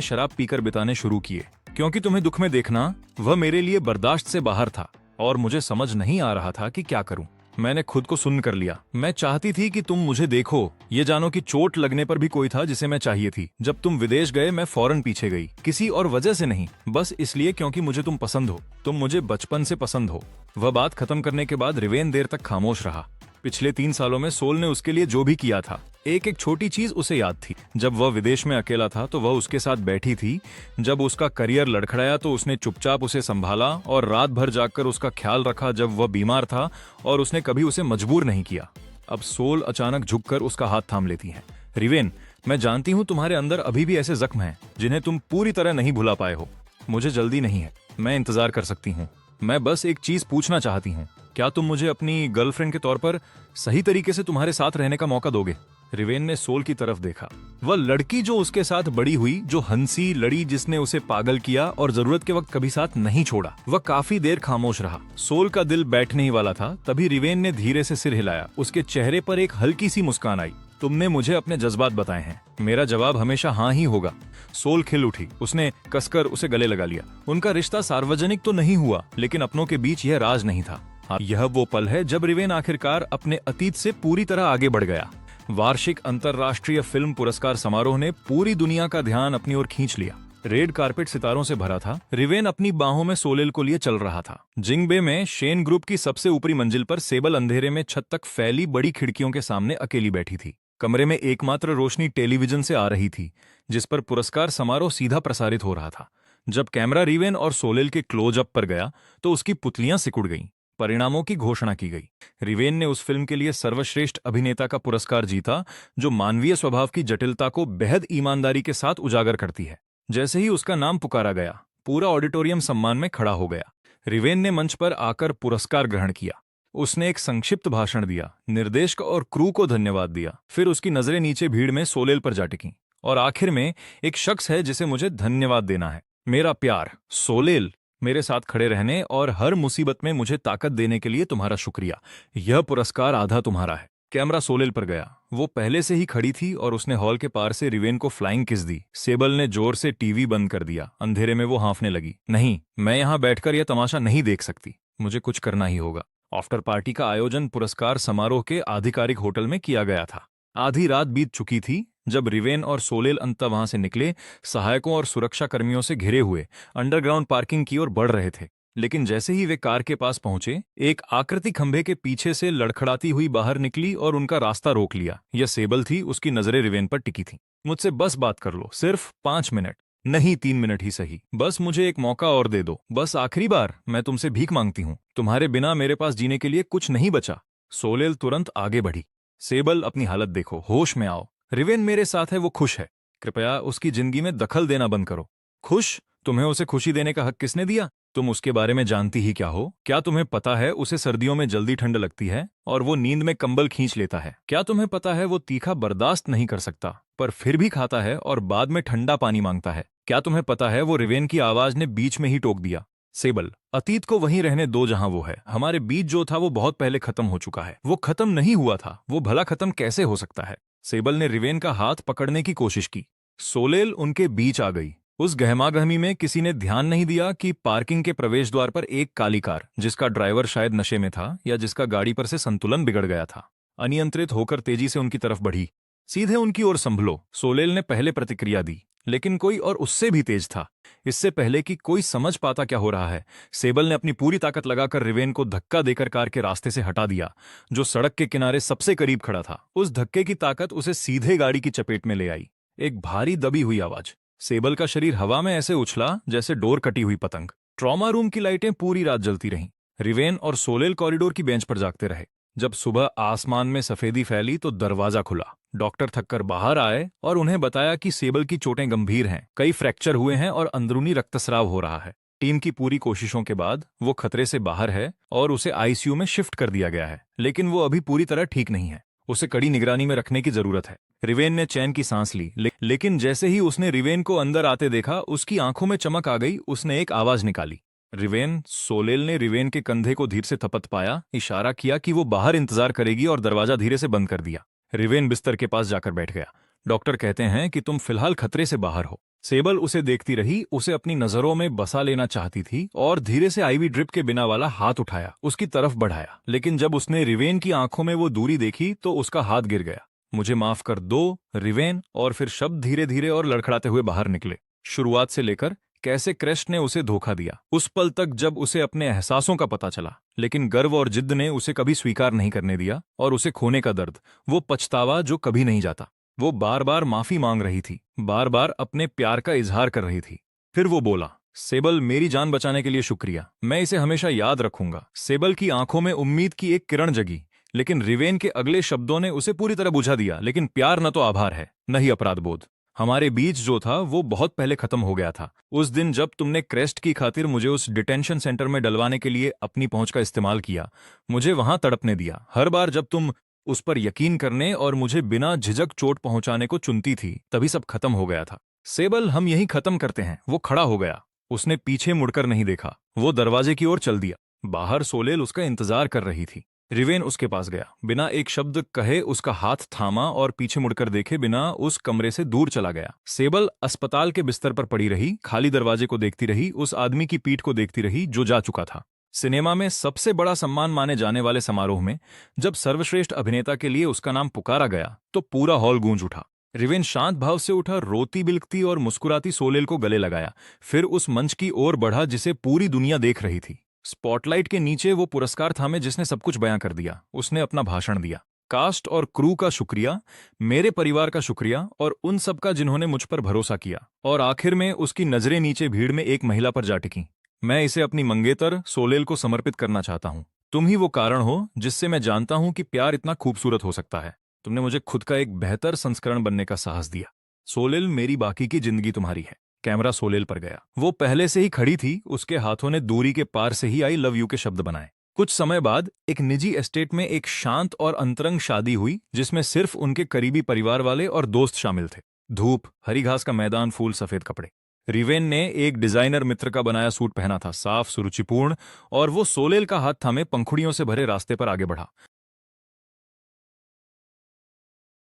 शराब पीकर बिताने शुरू किए, क्योंकि तुम्हें दुख में देखना वह मेरे लिए बर्दाश्त से बाहर था और मुझे समझ नहीं आ रहा था कि क्या करूं। मैंने खुद को सुन्न कर लिया। मैं चाहती थी कि तुम मुझे देखो, ये जानो कि चोट लगने पर भी कोई था जिसे मैं चाहिए थी। जब तुम विदेश गए मैं फौरन पीछे गई, किसी और वजह से नहीं, बस इसलिए क्योंकि मुझे तुम पसंद हो। तुम मुझे बचपन से पसंद हो। वह बात खत्म करने के बाद रिवेन देर तक खामोश रहा। पिछले 3 सालों में सोल ने उसके लिए जो भी किया था, एक एक छोटी चीज उसे याद थी। जब वह विदेश में अकेला था तो वह उसके साथ बैठी थी। जब उसका करियर लड़खड़ाया तो उसने चुपचाप उसे संभाला और रात भर जागकर उसका ख्याल रखा। जब वह बीमार था और उसने कभी उसे मजबूर नहीं किया। अब सोल अचानक झुककर उसका हाथ थाम लेती है। रिवेन, मैं जानती हूँ तुम्हारे अंदर अभी भी ऐसे जख्म हैं जिन्हें तुम पूरी तरह नहीं भुला पाए हो। मुझे जल्दी नहीं है, मैं इंतजार कर सकती हूँ। मैं बस एक चीज पूछना चाहती हूँ, क्या तुम मुझे अपनी गर्लफ्रेंड के तौर पर सही तरीके से तुम्हारे साथ रहने का मौका दोगे? रिवेन ने सोल की तरफ देखा। वह लड़की जो उसके साथ बड़ी हुई, जो हंसी लड़ी, जिसने उसे पागल किया और जरूरत के वक्त कभी साथ नहीं छोड़ा। वह काफी देर खामोश रहा। सोल का दिल बैठने ही वाला था, तभी रिवेन ने धीरे से सिर हिलाया। उसके चेहरे पर एक हल्की सी मुस्कान आई। तुमने मुझे अपने जज्बात बताए हैं, मेरा जवाब हमेशा हाँ ही होगा। सोल खिल उठी। उसने कसकर उसे गले लगा लिया। उनका रिश्ता सार्वजनिक तो नहीं हुआ, लेकिन अपनों के बीच यह राज नहीं था। यह वो पल है जब रिवेन आखिरकार अपने अतीत से पूरी तरह आगे बढ़ गया। वार्षिक अंतर्राष्ट्रीय फिल्म पुरस्कार समारोह ने पूरी दुनिया का ध्यान अपनी ओर खींच लिया। रेड कार्पेट सितारों से भरा था। रिवेन अपनी बाहों में सोलेल को लिए चल रहा था। जिंगबे में शेन ग्रुप की सबसे ऊपरी मंजिल पर सेबल अंधेरे में छत तक फैली बड़ी खिड़कियों के सामने अकेली बैठी थी। कमरे में एकमात्र रोशनी टेलीविजन से आ रही थी, जिस पर पुरस्कार समारोह सीधा प्रसारित हो रहा था। जब कैमरा रिवेन और सोलेल के क्लोजअप पर गया तो उसकी पुतलियां सिकुड़ गईं। परिणामों की घोषणा की गई। रिवेन ने उस फिल्म के लिए सर्वश्रेष्ठ अभिनेता का पुरस्कार जीता, जो मानवीय स्वभाव की जटिलता को बेहद ईमानदारी के साथ उजागर करती है। जैसे ही उसका नाम पुकारा गया, पूरा ऑडिटोरियम सम्मान में खड़ा हो गया। रिवेन ने मंच पर आकर पुरस्कार ग्रहण किया। उसने एक संक्षिप्त भाषण दिया, निर्देशक और क्रू को धन्यवाद दिया। फिर उसकी नजरें नीचे भीड़ में सोलेल पर जा टिकीं। और आखिर में, एक शख्स है जिसे मुझे धन्यवाद देना है, मेरा प्यार सोलेल। मेरे साथ खड़े रहने और हर मुसीबत में मुझे ताकत देने के लिए तुम्हारा शुक्रिया। यह पुरस्कार आधा तुम्हारा है। कैमरा सोलेल पर गया। वो पहले से ही खड़ी थी और उसने हॉल के पार से रिवेन को फ्लाइंग किस दी। सेबल ने जोर से टीवी बंद कर दिया। अंधेरे में वो हाँफने लगी। नहीं, मैं यहाँ बैठकर यह तमाशा नहीं देख सकती, मुझे कुछ करना ही होगा। आफ्टर पार्टी का आयोजन पुरस्कार समारोह के आधिकारिक होटल में किया गया था। आधी रात बीत चुकी थी जब रिवेन और सोलेल अंततः वहां से निकले, सहायकों और सुरक्षा कर्मियों से घिरे हुए अंडरग्राउंड पार्किंग की ओर बढ़ रहे थे। लेकिन जैसे ही वे कार के पास पहुंचे, एक आकृति खंभे के पीछे से लड़खड़ाती हुई बाहर निकली और उनका रास्ता रोक लिया। यह सेबल थी, उसकी नजरें रिवेन पर टिकी थीं। मुझसे बस बात कर लो, सिर्फ 5 मिनट, नहीं 3 मिनट ही सही। बस मुझे एक मौका और दे दो, बस आखिरी बार, मैं तुमसे भीख मांगती हूँ। तुम्हारे बिना मेरे पास जीने के लिए कुछ नहीं बचा। सोलेल तुरंत आगे बढ़ी। सेबल, अपनी हालत देखो, होश में आओ। रिवेन मेरे साथ है, वो खुश है। कृपया उसकी जिंदगी में दखल देना बंद करो। खुश? तुम्हें उसे खुशी देने का हक किसने दिया? तुम उसके बारे में जानती ही क्या हो? क्या तुम्हें पता है उसे सर्दियों में जल्दी ठंड लगती है और वो नींद में कंबल खींच लेता है? क्या तुम्हें पता है वो तीखा बर्दाश्त नहीं कर सकता पर फिर भी खाता है और बाद में ठंडा पानी मांगता है? क्या तुम्हें पता है वो रिवेन की आवाज ने बीच में ही टोक दिया, सेबल, अतीत को वहीं रहने दो जहां वो है। हमारे बीच जो था वो बहुत पहले खत्म हो चुका है। वो खत्म नहीं हुआ था, वो भला खत्म कैसे हो सकता है? सेबल ने रिवेन का हाथ पकड़ने की कोशिश की। सोलेल उनके बीच आ गई। उस गहमागहमी में किसी ने ध्यान नहीं दिया कि पार्किंग के प्रवेश द्वार पर एक काली कार, जिसका ड्राइवर शायद नशे में था या जिसका गाड़ी पर से संतुलन बिगड़ गया था, अनियंत्रित होकर तेजी से उनकी तरफ बढ़ी। सीधे उनकी ओर संभलो, सोलेल ने पहले प्रतिक्रिया दी, लेकिन कोई और उससे भी तेज था। इससे पहले कि कोई समझ पाता क्या हो रहा है, सेबल ने अपनी पूरी ताकत लगाकर रिवेन को धक्का देकर कार के रास्ते से हटा दिया, जो सड़क के किनारे सबसे करीब खड़ा था। उस धक्के की ताकत उसे सीधे गाड़ी की चपेट में ले आई। एक भारी दबी हुई आवाज। सेबल का शरीर हवा में ऐसे उछला जैसे डोर कटी हुई पतंग। ट्रॉमा रूम की लाइटें पूरी रात जलती रहीं। रिवेन और सोलेल कॉरिडोर की बेंच पर जागते रहे। जब सुबह आसमान में सफेदी फैली तो दरवाजा खुला। डॉक्टर थककर बाहर आए और उन्हें बताया कि सेबल की चोटें गंभीर हैं, कई फ्रैक्चर हुए हैं और अंदरूनी रक्तस्राव हो रहा है। टीम की पूरी कोशिशों के बाद वो खतरे से बाहर है और उसे आईसीयू में शिफ्ट कर दिया गया है, लेकिन वो अभी पूरी तरह ठीक नहीं है। उसे कड़ी निगरानी में रखने की जरूरत है। रिवेन ने चैन की सांस ली, लेकिन जैसे ही उसने रिवेन को अंदर आते देखा, उसकी आंखों में चमक आ गई। उसने एक आवाज निकाली, रिवेन। सोलेल ने रिवेन के कंधे को धीरे से थपथ पाया, इशारा किया कि वो बाहर इंतजार करेगी और दरवाजा धीरे से बंद कर दिया। रिवेन बिस्तर के पास जाकर बैठ गया। डॉक्टर कहते हैं कि तुम फिलहाल खतरे से बाहर हो। सेबल उसे देखती रही, उसे अपनी नजरों में बसा लेना चाहती थी और धीरे से आईवी ड्रिप के बिना वाला हाथ उठाया, उसकी तरफ बढ़ाया। लेकिन जब उसने रिवेन की आंखों में वो दूरी देखी तो उसका हाथ गिर गया। मुझे माफ कर दो, रिवेन। और फिर शब्द धीरे धीरे और लड़खड़ाते हुए बाहर निकले। शुरुआत से लेकर कैसे क्रेस्ट ने उसे धोखा दिया, उस पल तक जब उसे अपने एहसासों का पता चला। लेकिन गर्व और जिद्द ने उसे कभी स्वीकार नहीं करने दिया, और उसे खोने का दर्द, वो पछतावा जो कभी नहीं जाता। वो बार बार माफी मांग रही थी, बार बार अपने प्यार का इजहार कर रही थी। फिर वो बोला, सेबल, मेरी जान बचाने के लिए शुक्रिया, मैं इसे हमेशा याद रखूंगा। सेबल की आंखों में उम्मीद की एक किरण जगी, लेकिन रिवेन के अगले शब्दों ने उसे पूरी तरह बुझा दिया। लेकिन प्यार न तो आभार है, न ही अपराध बोध। हमारे बीच जो था वो बहुत पहले खत्म हो गया था। उस दिन जब तुमने क्रेस्ट की खातिर मुझे उस डिटेंशन सेंटर में डलवाने के लिए अपनी पहुंच का इस्तेमाल किया, मुझे वहां तड़पने दिया। हर बार जब तुम उस पर यकीन करने और मुझे बिना झिझक चोट पहुंचाने को चुनती थी, तभी सब खत्म हो गया था। सेबल, हम यहीं खत्म करते हैं। वो खड़ा हो गया। उसने पीछे मुड़कर नहीं देखा। वो दरवाजे की ओर चल दिया। बाहर सोलेल उसका इंतजार कर रही थी। रिवेन उसके पास गया, बिना एक शब्द कहे उसका हाथ थामा और पीछे मुड़कर देखे बिना उस कमरे से दूर चला गया। सेबल अस्पताल के बिस्तर पर पड़ी रही, खाली दरवाजे को देखती रही, उस आदमी की पीठ को देखती रही जो जा चुका था। सिनेमा में सबसे बड़ा सम्मान माने जाने वाले समारोह में जब सर्वश्रेष्ठ अभिनेता के लिए उसका नाम पुकारा गया तो पूरा हॉल गूंज उठा। रिवेन शांत भाव से उठा, रोती बिलखती और मुस्कुराती सोलेल को गले लगाया, फिर उस मंच की ओर बढ़ा जिसे पूरी दुनिया देख रही थी। स्पॉटलाइट के नीचे वो पुरस्कार थामे जिसने सब कुछ बयां कर दिया। उसने अपना भाषण दिया। कास्ट और क्रू का शुक्रिया, मेरे परिवार का शुक्रिया और उन सब का जिन्होंने मुझ पर भरोसा किया। और आखिर में उसकी नजरें नीचे भीड़ में एक महिला पर जा टिकीं। मैं इसे अपनी मंगेतर सोलेल को समर्पित करना चाहता हूं। तुम ही वो कारण हो जिससे मैं जानता हूं कि प्यार इतना खूबसूरत हो सकता है। तुमने मुझे खुद का एक बेहतर संस्करण बनने का साहस दिया। सोलेल, मेरी बाकी की जिंदगी तुम्हारी है। कैमरा सोलेल पर गया। वो पहले से ही खड़ी थी, उसके हाथों ने दूरी के पार से ही आई लव यू के शब्द बनाए। कुछ समय बाद एक निजी एस्टेट में एक शांत और अंतरंग शादी हुई जिसमें सिर्फ उनके करीबी परिवार वाले और दोस्त शामिल थे। धूप, हरी घास का मैदान, फूल, सफेद कपड़े। रिवेन ने एक डिजाइनर मित्र का बनाया सूट पहना था, साफ, सुरुचिपूर्ण, और वो सोलेल का हाथ थामे पंखुड़ियों से भरे रास्ते पर आगे बढ़ा।